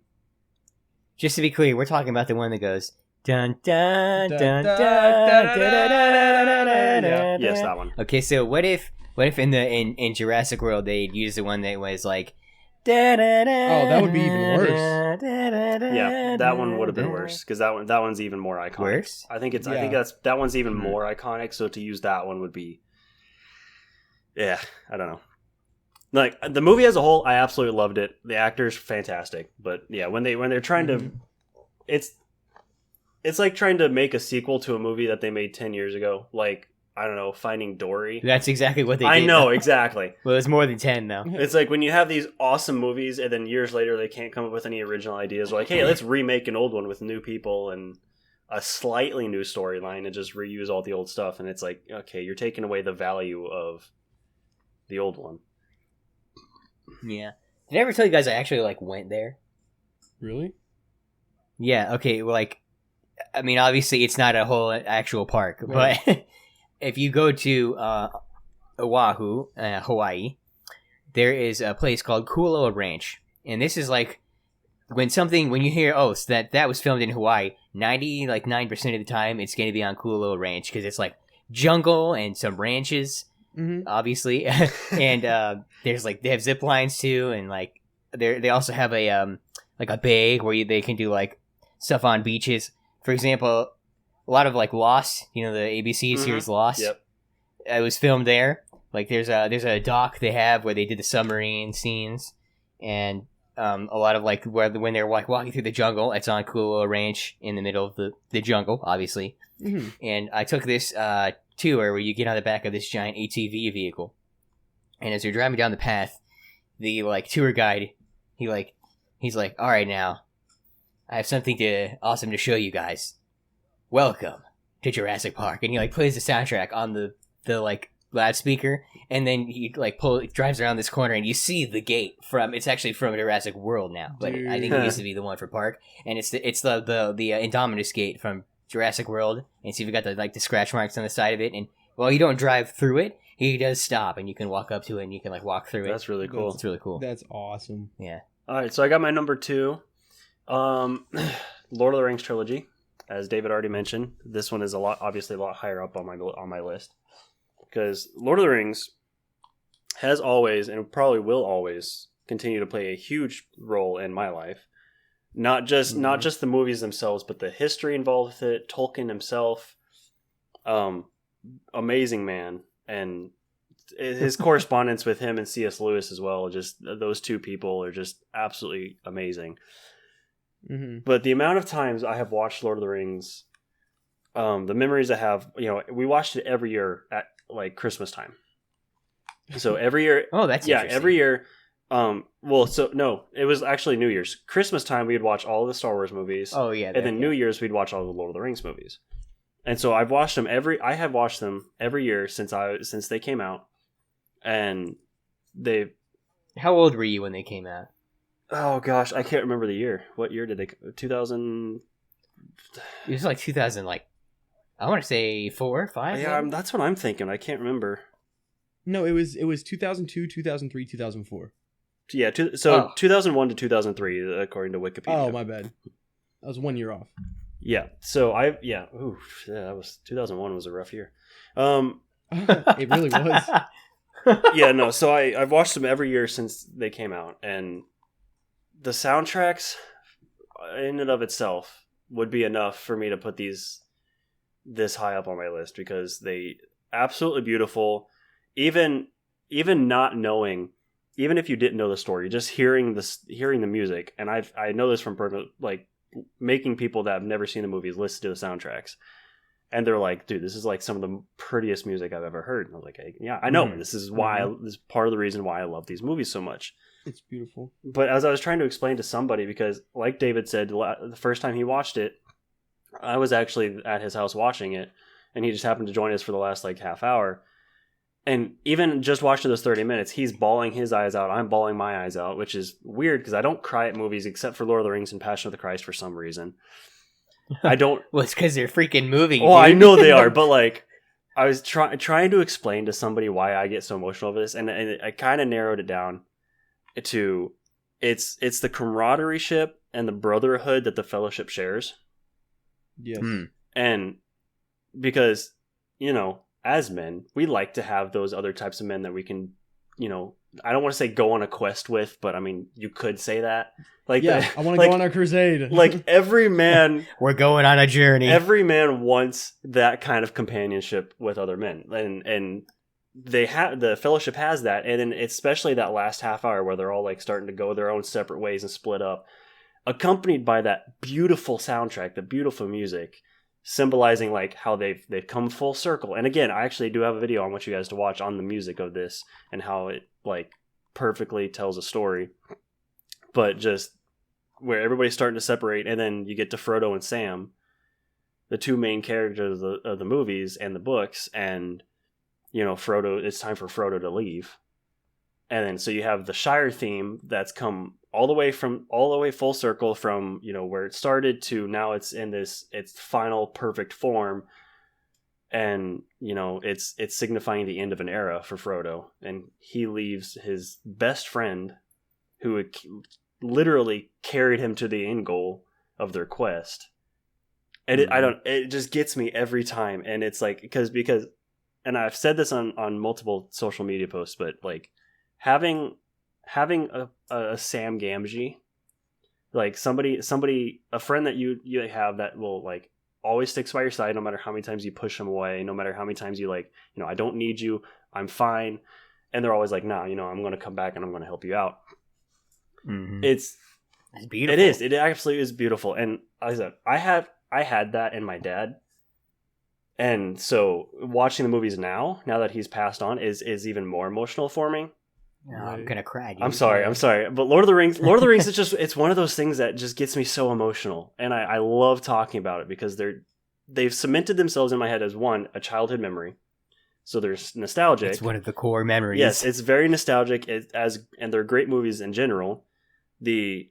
Just to be clear, we're talking about the one that goes dun dun dun dun dun dun. Yes, that one. Okay, so what if in Jurassic World they'd use the one that was like that would be even worse. Yeah, that one would have been worse because that one's even more iconic. Worse? I think that one's even more iconic. So to use that one would be, I don't know. Like the movie as a whole, I absolutely loved it. The actors fantastic, but yeah, when they're trying to, it's like trying to make a sequel to a movie that they made 10 years ago. Like, I don't know, Finding Dory. That's exactly what they did. I know, exactly. Well, it's more than 10 though. It's like when you have these awesome movies and then years later they can't come up with any original ideas. Like, hey, let's remake an old one with new people and a slightly new storyline and just reuse all the old stuff. And it's like, okay, you're taking away the value of the old one. Yeah. Did I ever tell you guys I actually like went there? Really? Yeah, okay, well, like, I mean, obviously it's not a whole actual park, right. But if you go to Oahu, Hawaii, there is a place called Kualoa Ranch. And this is like, when you hear, so that was filmed in Hawaii, 9% of the time it's going to be on Kualoa Ranch, because it's like jungle and some ranches, obviously. And there's like, they have zip lines too, and like, they also have a bay where they can do like stuff on beaches. For example, a lot of like Lost, the ABC series Lost. Yep. It was filmed there. Like there's a dock they have where they did the submarine scenes, and a lot of like when they're like walking through the jungle, it's on Kualoa Ranch in the middle of the jungle, obviously. And I took this tour where you get on the back of this giant ATV vehicle, and as you're driving down the path, the like tour guide, he's like, all right, now I have something awesome to show you guys. Welcome to Jurassic Park. And he like plays the soundtrack on the like loudspeaker, and then he like drives around this corner, and you see the gate it's actually from Jurassic World now, but I think it used to be the one for Park, and it's the Indominus gate from Jurassic World and see if you got the scratch marks on the side of it. And while you don't drive through it, he does stop, and you can walk up to it and you can walk through it. That's really cool. It's really cool. That's awesome. Yeah. All right, so I got my number 2, Lord of the Rings trilogy. As David already mentioned, this one is obviously a lot higher up on my list, because Lord of the Rings has always and probably will always continue to play a huge role in my life. Not just the movies themselves, but the history involved with it. Tolkien himself, amazing man, and his correspondence with him and C.S. Lewis as well. Just those two people are just absolutely amazing. Mm-hmm. But the amount of times I have watched Lord of the Rings, the memories I have, we watched it every year at Christmas time. So every year, oh, that's interesting. Every year. It was actually New Year's. Christmas time we'd watch all the Star Wars movies. Oh yeah, and then New Year's we'd watch all the Lord of the Rings movies. And so I have watched them every year since they came out, and they. How old were you when they came out? Oh gosh, I can't remember the year. What year did they? 2000. It was 2000. I want to say 4, 5. Yeah, that's what I'm thinking. I can't remember. No, it was 2002, 2003, 2004. Yeah, 2001 to 2003, according to Wikipedia. Oh, my bad. I was 1 year off. Yeah. So that was 2001 was a rough year. It really was. Yeah, no. So I've watched them every year since they came out, and the soundtracks in and of itself would be enough for me to put this high up on my list, because they absolutely beautiful. Even not knowing, even if you didn't know the story, just hearing the music, and I know this from making people that have never seen the movies listen to the soundtracks, and they're like, dude, this is some of the prettiest music I've ever heard. And I was like, hey, yeah, I know. This is why this is part of the reason why I love these movies so much. It's beautiful. But as I was trying to explain to somebody, because like David said, the first time he watched it, I was actually at his house watching it, and he just happened to join us for the last half hour. And even just watching those 30 minutes, he's bawling his eyes out. I'm bawling my eyes out, which is weird because I don't cry at movies except for Lord of the Rings and Passion of the Christ for some reason. I don't. Well, it's because they're freaking moving. Well, I know they are, but I was trying to explain to somebody why I get so emotional over this, and I kind of narrowed it down to it's the camaraderie ship and the brotherhood that the Fellowship shares. Yes. And because, as men, we like to have those other types of men that we can, I don't want to say go on a quest with, but I mean, you could say that. I want to go on a crusade. Every man... We're going on a journey. Every man wants that kind of companionship with other men. And the Fellowship has that. And then especially that last half hour where they're all starting to go their own separate ways and split up, accompanied by that beautiful soundtrack, the beautiful music, symbolizing how they've come full circle. And again, I actually do have a video I want you guys to watch on the music of this and how it perfectly tells a story. But just where everybody's starting to separate, and then you get to Frodo and Sam, the two main characters of the movies and the books, and Frodo, it's time for Frodo to leave. And then so you have the Shire theme that's come all the way full circle from where it started to now it's in its final perfect form, and it's signifying the end of an era for Frodo, and he leaves his best friend who literally carried him to the end goal of their quest. And it just gets me every time, and it's because and I've said this on multiple social media posts, but having a Sam Gamgee, somebody, a friend that you have that will always sticks by your side no matter how many times you push them away, no matter how many times you I don't need you, I'm fine, and they're always nah, I'm going to come back and I'm going to help you out. Mm-hmm. It's beautiful. It absolutely is beautiful. And like I said, I had that in my dad. And so watching the movies now that he's passed on is even more emotional for me. Oh, I'm gonna cry, dude. I'm sorry. But Lord of the Rings is just, it's one of those things that just gets me so emotional. And I love talking about it because they've cemented themselves in my head as a childhood memory. So they're nostalgic. It's one of the core memories. Yes, it's very nostalgic and they're great movies in general. The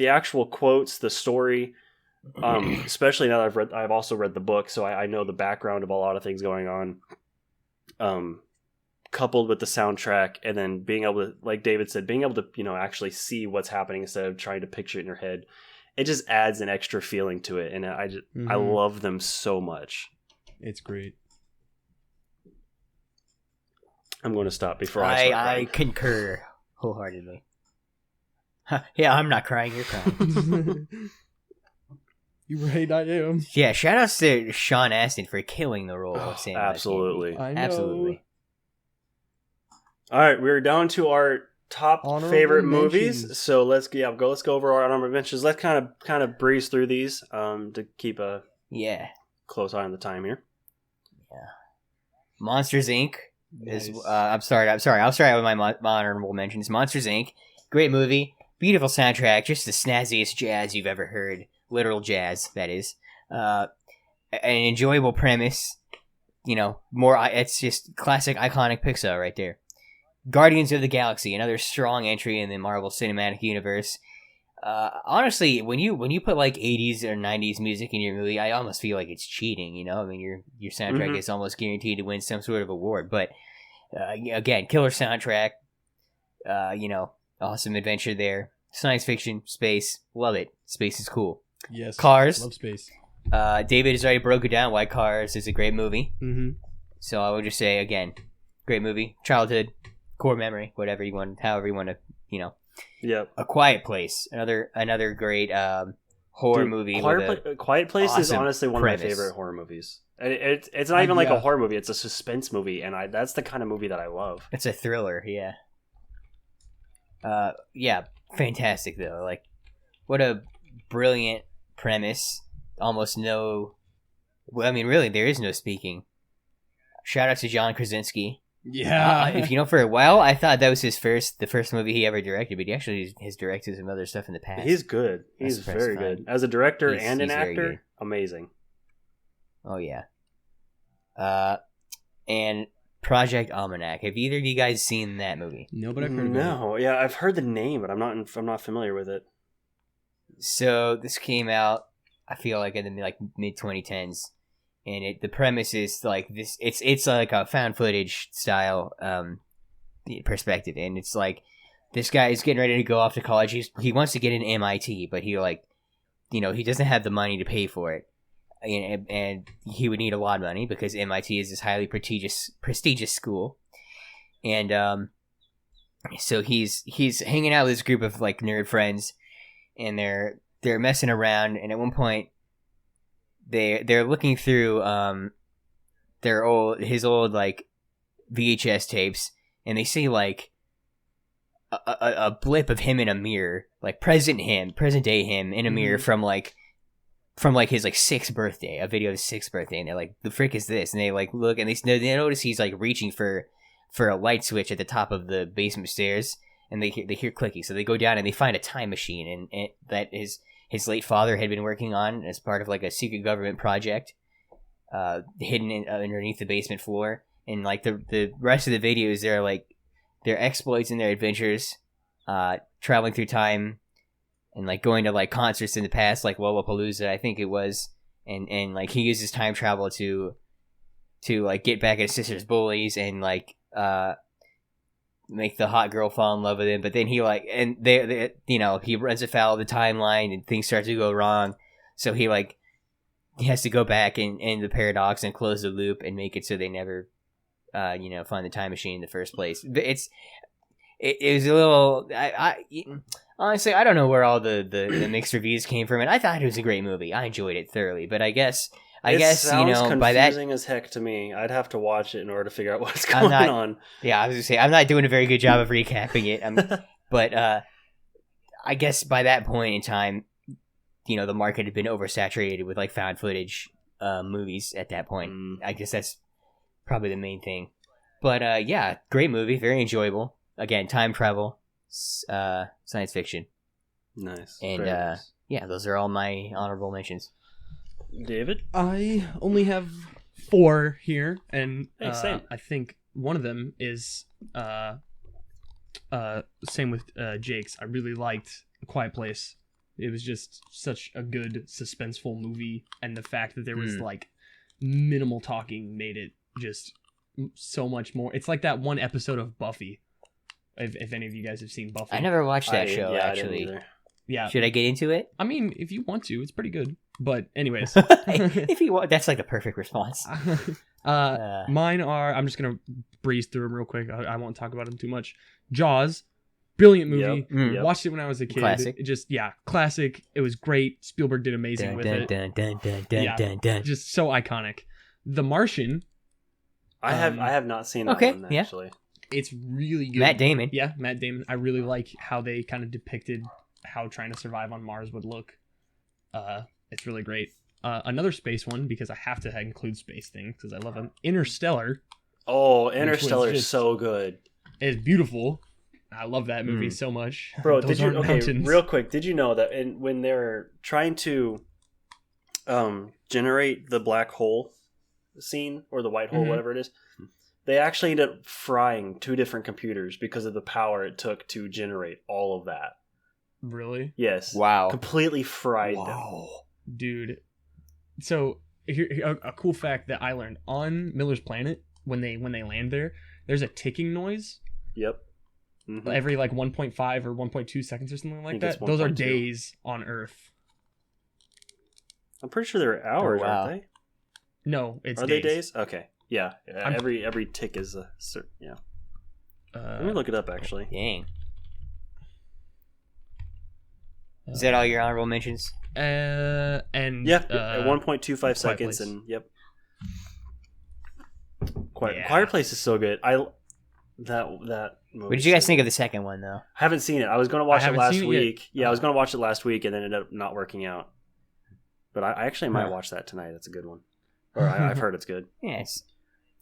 actual quotes, the story, Especially now that I've also read the book, so I know the background of a lot of things going on. Coupled with the soundtrack, and then being able to, like David said, being able to, actually see what's happening instead of trying to picture it in your head, it just adds an extra feeling to it, and I love them so much. It's great. I'm going to stop before I start I concur wholeheartedly. Yeah, I'm not crying. You're crying. You're right, I am. Yeah, shout outs to Sean Astin for killing the role of Sam. Absolutely. I know. Absolutely. All right, we're down to our top Honorable favorite mentions. movies. So let's go over our honorable mentions. Let's kind of breeze through these to keep a close eye on the time here. Yeah. Monsters Inc. Nice. is I'm sorry. I'll start out with my honorable mentions. Monsters Inc. Great movie, beautiful soundtrack, just the snazziest jazz you've ever heard. Literal jazz, that is. An enjoyable premise. It's just classic, iconic Pixar right there. Guardians of the Galaxy, another strong entry in the Marvel Cinematic Universe. Honestly, when you put like 80s or 90s music in your movie, I almost feel like it's cheating. I mean, your soundtrack is almost guaranteed to win some sort of award. But again, killer soundtrack. Awesome adventure there. Science fiction, space, love it. Space is cool. Yes. Cars. Love space. David has already broken down why Cars is a great movie. Mm-hmm. So I would just say again, great movie, childhood, core memory, however you want to, Yep. A Quiet Place, another great horror movie. Quiet Place is awesome honestly one premise. of my favorite horror movies. It's not even like a horror movie; it's a suspense movie, and that's the kind of movie that I love. It's a thriller, yeah. Fantastic though. Like, what a brilliant premise. Almost no. Well, I mean, really, there is no speaking. Shout out to John Krasinski. Yeah. If you know, for a while, I thought that was the first movie he ever directed, but he actually has directed some other stuff in the past. He's good. He's very good as a director and an actor. Amazing. Oh yeah. And Project Almanac. Have either of you guys seen that movie? No, but I've heard of it. No, yeah, I've heard the name, but I'm not familiar with it. So this came out, I feel like in the mid 2010s, and the premise is like this. It's like a found footage style perspective, and it's like this guy is getting ready to go off to college. He wants to get in MIT, but he doesn't have the money to pay for it, and he would need a lot of money because MIT is this highly prestigious school, and so he's hanging out with this group of like nerd friends, and they're messing around, and at one point they're looking through his old like VHS tapes, and they see like a blip of him in a mirror, like present day him in a mirror from his like 6th birthday, a video of his 6th birthday, and they're like, the frick is this? And they like look, and they notice he's like reaching for a light switch at the top of the basement stairs, and they hear clicking, so they go down and they find a time machine, and that is his late father had been working on as part of like a secret government project, hidden underneath the basement floor. And like the rest of the videos, they're like their exploits and their adventures, traveling through time, and like going to like concerts in the past, like Lollapalooza, I think it was, and like he uses time travel to like get back at his sister's bullies and like make the hot girl fall in love with him. But then he like, and they he runs afoul of the timeline and things start to go wrong, so he has to go back and the paradox and close the loop and make it so they never find the time machine in the first place. It was a little, I honestly, I don't know where all the mixed reviews came from, and I thought it was a great movie. I enjoyed it thoroughly, but I guess sounds by that, confusing as heck to me. I'd have to watch it in order to figure out what's going on. Yeah, I was gonna say I'm not doing a very good job of recapping it. But I guess by that point in time, the market had been oversaturated with like found footage movies at that point. I guess that's probably the main thing. But yeah, great movie, very enjoyable. Again, time travel, science fiction. Nice. And nice. Yeah, those are all my honorable mentions. David? I only have 4 here, and same. I think one of them is same with Jake's. I really liked A Quiet Place. It was just such a good suspenseful movie, and the fact that there was like minimal talking made it just so much more. It's like that one episode of Buffy. If any of you guys have seen Buffy. I never watched that show, I actually. didn't either. Yeah. Should I get into it? I mean, if you want to, it's pretty good. But anyways. If you want, that's like the perfect response. Mine are, I'm just going to breeze through them real quick. I won't talk about them too much. Jaws. Brilliant movie. Yep. Watched it when I was a kid. Classic. It just, classic. It was great. Spielberg did amazing with it. Just so iconic. The Martian. I have not seen that one, actually. It's really good. Matt Damon. Yeah, Matt Damon. I really like how they kind of depicted how trying to survive on Mars would look. It's really great. Another space one, because I have to include space things, because I love them. Interstellar. Oh, Interstellar is so good. It's beautiful. I love that movie so much. Bro, Those mountains. real quick, did you know that when they're trying to generate the black hole scene, or the white hole, whatever it is, they actually ended up frying 2 different computers because of the power it took to generate all of that. Really? Yes. Wow. Completely fried them. Dude. So, here, a cool fact that I learned. On Miller's Planet, when they land there, there's a ticking noise. Yep. Mm-hmm. Every like 1.5 or 1.2 seconds or something like that. it's Those are 1.2. days on Earth. I'm pretty sure they're hours, Oh, wow. aren't they? No, it's Are days. they days? Okay. Yeah. Every tick is a certain. Yeah. Let me look it up, actually. Dang. Is that all your honorable mentions? And Yeah. At 1.25 seconds, Place. and yep. Quiet Place is so good. That movie. What did you guys think of the second one, though? Haven't seen it. I was going to watch it haven't last seen it week. yet. Yeah, I was going to watch it last week, and then it ended up not working out. But I actually might Huh. watch that tonight. That's a good one. Or I've heard it's good. Yeah,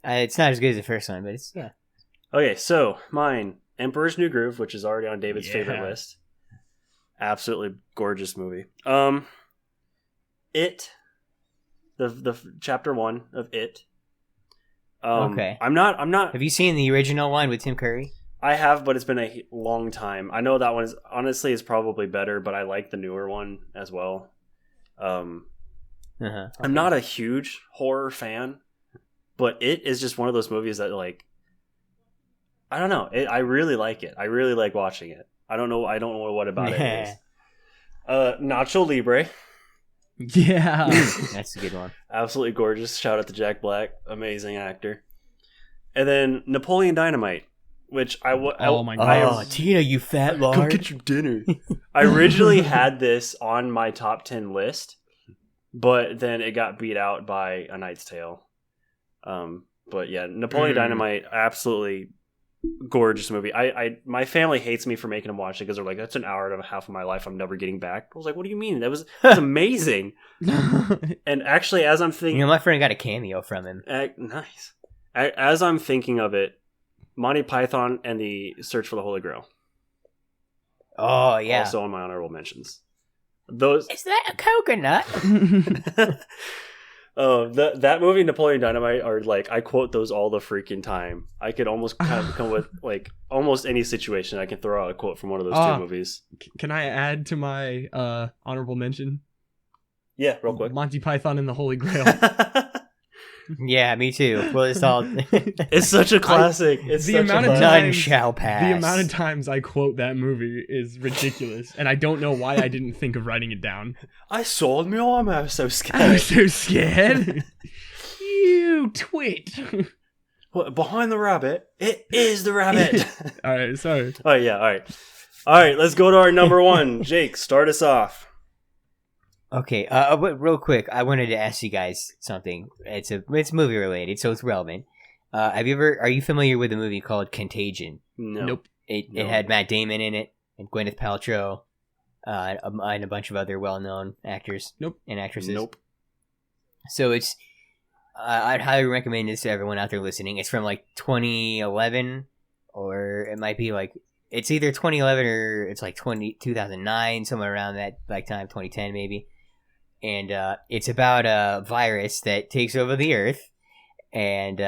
it's not as good as the first one, but it's Okay, so mine, Emperor's New Groove, which is already on David's favorite list. Absolutely gorgeous movie. It, the chapter 1 of It. Okay. I'm not. Have you seen the original one with Tim Curry? I have, but it's been a long time. I know that one is honestly is probably better, but I like the newer one as well. I'm not a huge horror fan, but It is just one of those movies that, like, I don't know. I really like it. I really like watching it. I don't know what about it is. Nacho Libre. Yeah. That's a good one. Absolutely gorgeous. Shout out to Jack Black. Amazing actor. And then Napoleon Dynamite, which Oh my God. Tina, you fat lard. Come get your dinner. I originally had this on my top 10 list, but then it got beat out by A Knight's Tale. But yeah, Napoleon Dynamite, absolutely gorgeous movie. My family hates me for making them watch it because they're like, that's an hour and a half of my life I'm never getting back. I was like, what do you mean? That was amazing. And actually, as I'm thinking, my friend got a cameo from him. nice. As I'm thinking of it, Monty Python and the Search for the Holy Grail. Oh yeah. Also on my honorable mentions. Those. Is that a coconut? That movie, Napoleon Dynamite, are like, I quote those all the freaking time. I could almost kind of come with like almost any situation. I can throw out a quote from one of those 2 movies. Can I add to my honorable mention? Yeah, real quick. Monty Python and the Holy Grail. Yeah, me too. Well, it's all. It's such a classic. It's the such amount a of classic. None times- shall pass. The amount of times I quote that movie is ridiculous, and I don't know why I didn't think of writing it down. I sold me arm. I was so I scared. was so scared. You twit. What, behind the rabbit, it is the rabbit. All right, sorry. Oh yeah, all right. Let's go to our number 1. Jake, start us off. Okay, but real quick, I wanted to ask you guys something. It's movie related, so it's relevant. Are you familiar with a movie called Contagion? No. Nope. It had Matt Damon in it and Gwyneth Paltrow, and a bunch of other well-known actors. Nope. And actresses. Nope. So it's, I'd highly recommend this to everyone out there listening. It's from like 2011, or it might be like, it's either 2011 or it's like 2009, somewhere around that like time, 2010 maybe. And it's about a virus that takes over the earth, and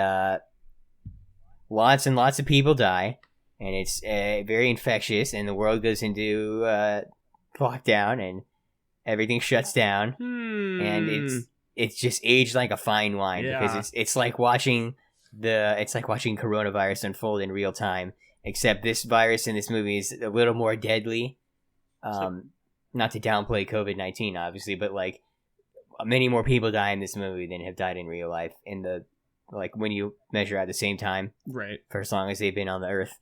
lots and lots of people die, and it's very infectious, and the world goes into lockdown, and everything shuts down, and it's just aged like a fine wine because it's like watching coronavirus unfold in real time. Except this virus in this movie is a little more deadly. Not to downplay COVID-19, obviously, but like many more people die in this movie than have died in real life. In the when you measure at the same time, right, for as long as they've been on the earth.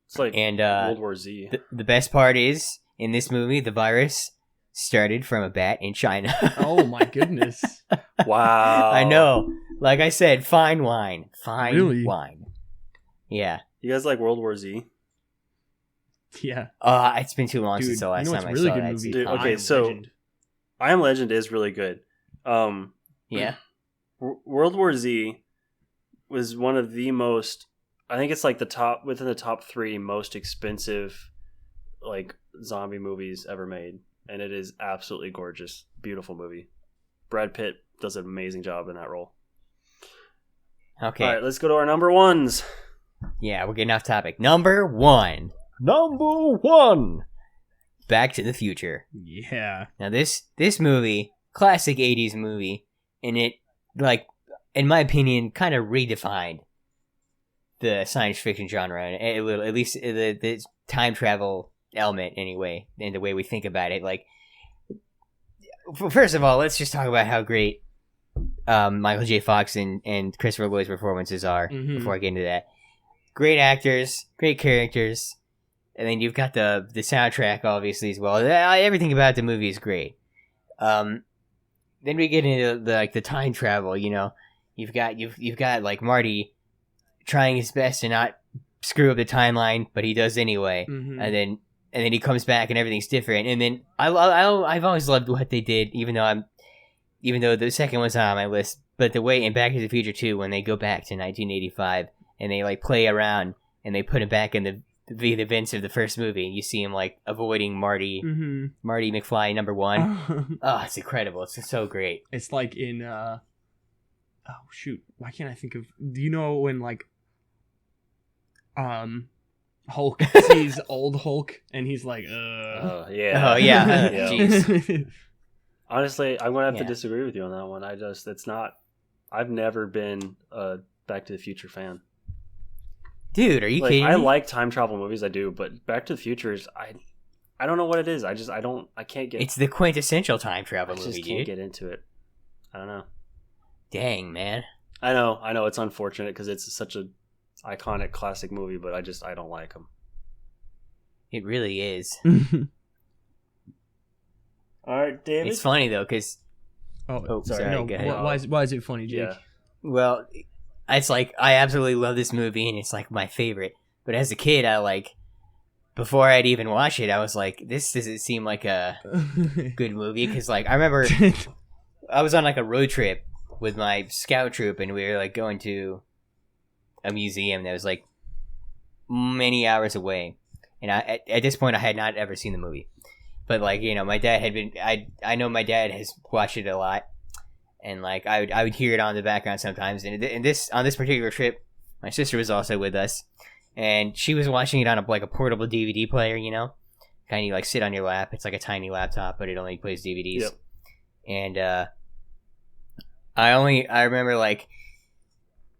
It's like World War Z. The best part is in this movie, the virus started from a bat in China. Oh my goodness! Wow, I know. Like I said, fine wine, Really? wine. Yeah. You guys like World War Z? Yeah. It's been too long Dude, since the last time I really saw good that. movie? Dude, I okay, Am so Legend. I Am Legend is really good. Yeah. World War Z was one of the most. I think it's like within the top 3 most expensive like zombie movies ever made, and it is absolutely gorgeous, beautiful movie. Brad Pitt does an amazing job in that role. Okay. All right, let's go to our number ones. Yeah, we're getting off topic. Number 1. Back to the Future. Yeah. Now this movie, classic 80s movie, and it, like, in my opinion, kind of redefined the science fiction genre, a little, at least the time travel element anyway, and the way we think about it. Like, first of all, let's just talk about how great Michael J. Fox and Christopher Lloyd's performances are before I get into that. Great actors, great characters, and then you've got the soundtrack obviously as well. Everything about the movie is great. Then we get into the time travel. You know, you've got like Marty trying his best to not screw up the timeline, but he does anyway. Mm-hmm. And then he comes back and everything's different. And then I've always loved what they did, even though the second one's not on my list. But the way in Back to the Future 2, when they go back to 1985 and they like play around and they put it back in the events of the first movie, you see him like avoiding Marty McFly number 1. Oh, it's incredible! It's so great. It's like in oh shoot, why can't I think of? Do you know when like Hulk sees old Hulk and he's like, Oh yeah. Oh yeah. Yeah. Jeez. Honestly, I'm gonna have to Yeah. disagree with you on that one. I've never been a Back to the Future fan. Dude, are you Like, kidding I me? like time travel movies, I do, but Back to the Future is I don't know what it is. I can't get. It's the quintessential time I travel just movie, can't dude. get into it. I don't know. Dang, man. I know. It's unfortunate because it's such a iconic classic movie, but I don't like them. It really is. All right, David. It's funny though, because oh, sorry, no, go ahead. why is it funny, Jake? Yeah. well, it's like I absolutely love this movie and it's like my favorite. But as a kid, I like before I'd even watch it, I was like, this doesn't seem like a good movie because like I remember I was on like a road trip with my scout troop and we were like going to a museum that was like many hours away, and at this point I had not ever seen the movie, but like, you know, my dad had been I know my dad has watched it a lot, and like I would hear it on the background sometimes, and on this particular trip my sister was also with us, and she was watching it on a portable DVD player, you know, kind of like sit on your lap. It's like a tiny laptop, but it only plays DVDs. Yep. And I remember like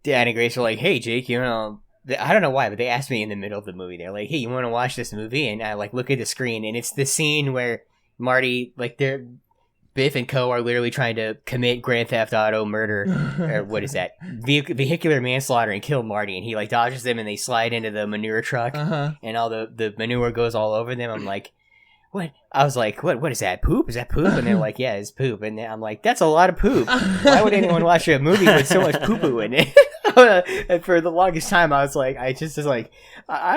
Dad and Grace were like, "Hey Jake, you know," I don't know why, but they asked me in the middle of the movie. They're like, "Hey, you want to watch this movie?" And I like look at the screen, and it's the scene where Marty, like, Biff and Co. are literally trying to commit Grand Theft Auto murder, or what is that? Vehicular manslaughter, and kill Marty, and he like dodges them, and they slide into the manure truck, and all the manure goes all over them. I'm like, what? I was like, what is that? Poop? Is that poop? And they're like, yeah, it's poop. And I'm like, that's a lot of poop. Why would anyone watch a movie with so much poo-poo in it? And for the longest time, I was like, I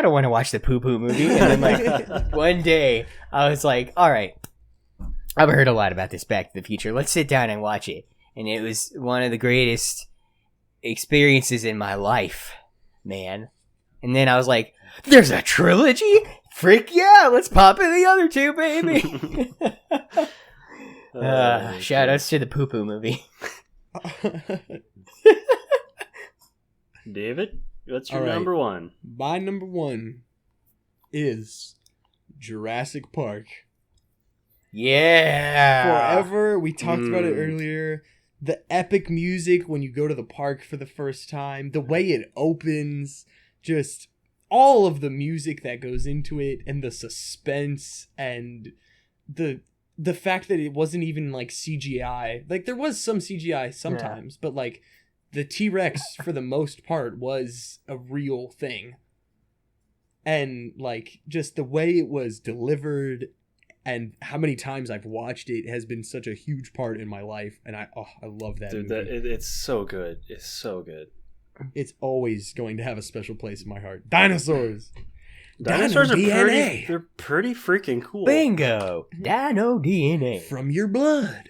don't want to watch the poo-poo movie. And then like one day, I was like, all right, I've heard a lot about this Back to the Future. Let's sit down and watch it. And it was one of the greatest experiences in my life, man. And then I was like, there's a trilogy? Frick yeah, let's pop in the other two, baby. Shout outs to the Poo Poo movie. David, what's your All right. number one? My number one is Jurassic Park. Yeah. Forever. We talked about it earlier. The epic music when you go to the park for the first time, the way it opens, just all of the music that goes into it, and the suspense, and the fact that it wasn't even like CGI. Like there was some CGI sometimes, but like the T-Rex for the most part was a real thing. And like just the way it was delivered and how many times I've watched it has been such a huge part in my life, and I love that Dude, movie. it's so good. It's so good. It's always going to have a special place in my heart. Dinosaurs. Dinosaurs are DNA. they're pretty freaking cool. Bingo. Dino DNA. From your blood.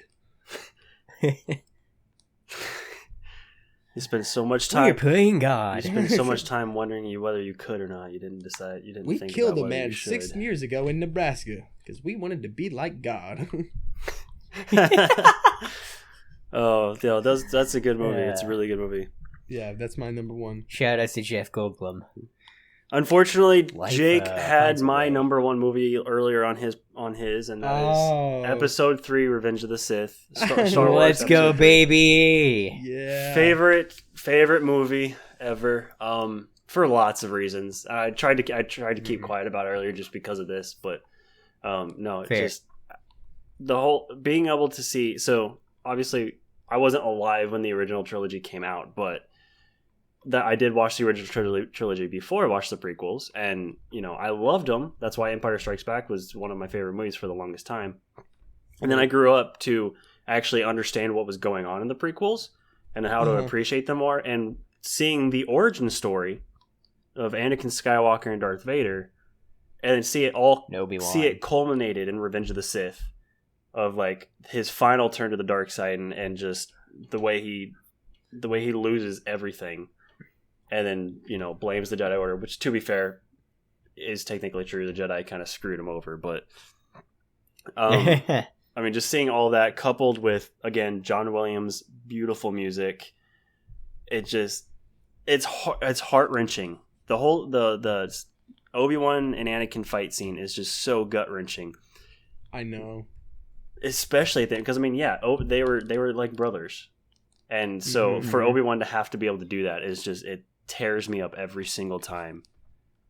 You spent so much We're time. playing You God. spent so much time wondering whether you could or not. You didn't decide. You didn't. We think killed about a whether man you 6 should. years ago in Nebraska because we wanted to be like God. Oh, yeah, that's a good movie. Yeah. It's a really good movie. Yeah, that's my number one. Shout out to Jeff Goldblum. Unfortunately, Life, Jake had finds a my way. number one movie earlier on his, and that is Episode 3, Revenge of the Sith. Star Wars Let's go, Episode 3. baby. Yeah. Favorite movie ever. For lots of reasons. I tried to keep quiet about it earlier just because of this, but no, it's Fair. just the whole being able to see. So obviously, I wasn't alive when the original trilogy came out, but that I did watch the original trilogy before I watched the prequels, and I loved them. That's why Empire Strikes Back was one of my favorite movies for the longest time. And then I grew up to actually understand what was going on in the prequels and how to appreciate them more, and seeing the origin story of Anakin Skywalker and Darth Vader, and then see it culminated in Revenge of the Sith, of like his final turn to the dark side, and just the way he loses everything, and then blames the Jedi Order, which to be fair is technically true. The Jedi kind of screwed him over, but I mean, just seeing all that coupled with, again, John Williams' beautiful music, it's heart-wrenching. The whole the Obi-Wan and Anakin fight scene is just so gut-wrenching. I know. Especially because they were like brothers. And so for Obi-Wan to have to be able to do that is just, it tears me up every single time.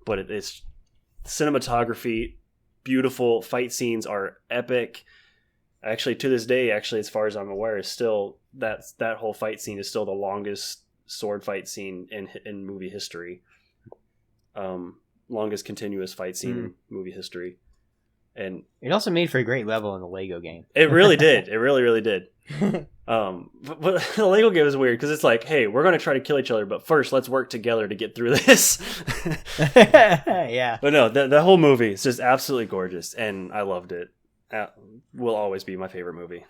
But it's cinematography, beautiful, fight scenes are epic. Actually, to this day, as far as I'm aware, is still that whole fight scene is still the longest sword fight scene in movie history. Longest continuous fight scene in movie history. And it also made for a great level in the Lego game. it really did. It really, really did. But the Lego game is weird because it's like, hey, we're going to try to kill each other, but first let's work together to get through this. Yeah. But no, the whole movie is just absolutely gorgeous, and I loved it. Will always be my favorite movie.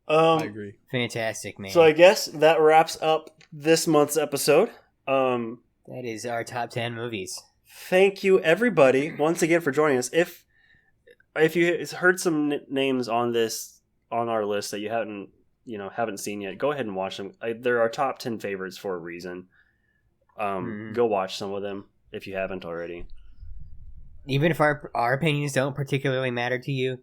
I agree. Fantastic, man. So I guess that wraps up this month's episode. That is our top 10 movies. Thank you, everybody, once again for joining us. If you heard some names on our list that you haven't seen yet, go ahead and watch them. They're our top 10 favorites for a reason. Go watch some of them if you haven't already. Even if our opinions don't particularly matter to you,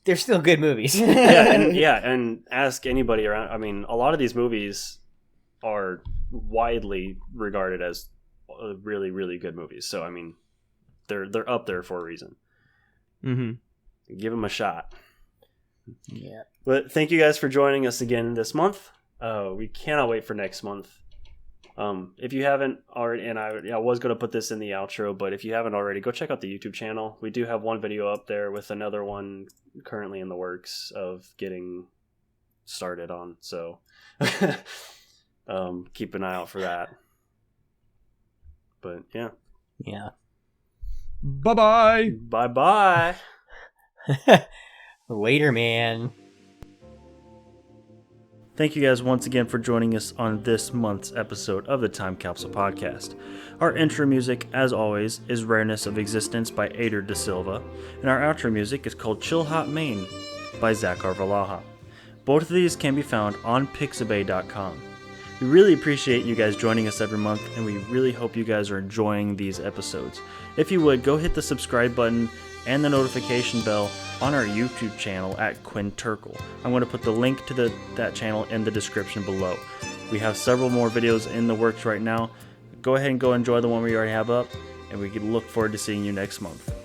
they're still good movies. and ask anybody around. I mean, a lot of these movies are widely regarded as really, really good movies. So I mean, they're up there for a reason. Mm-hmm. Give them a shot. Yeah. But thank you guys for joining us again this month. We cannot wait for next month. If you haven't already, and I was going to put this in the outro, but if you haven't already, go check out the YouTube channel. We do have one video up there with another one currently in the works of getting started on. So keep an eye out for that. But yeah. Yeah. Bye-bye. Bye-bye. Later, man. Thank you guys once again for joining us on this month's episode of the Time Capsule Podcast. Our intro music, as always, is Rareness of Existence by Ader Da Silva, and our outro music is called Chill Hot Main by Zakar Valaha. Both of these can be found on Pixabay.com. We really appreciate you guys joining us every month, and we really hope you guys are enjoying these episodes. If you would, go hit the subscribe button and the notification bell on our YouTube channel at Quinturkle. I'm going to put the link to that channel in the description below. We have several more videos in the works right now. Go ahead and go enjoy the one we already have up, and we can look forward to seeing you next month.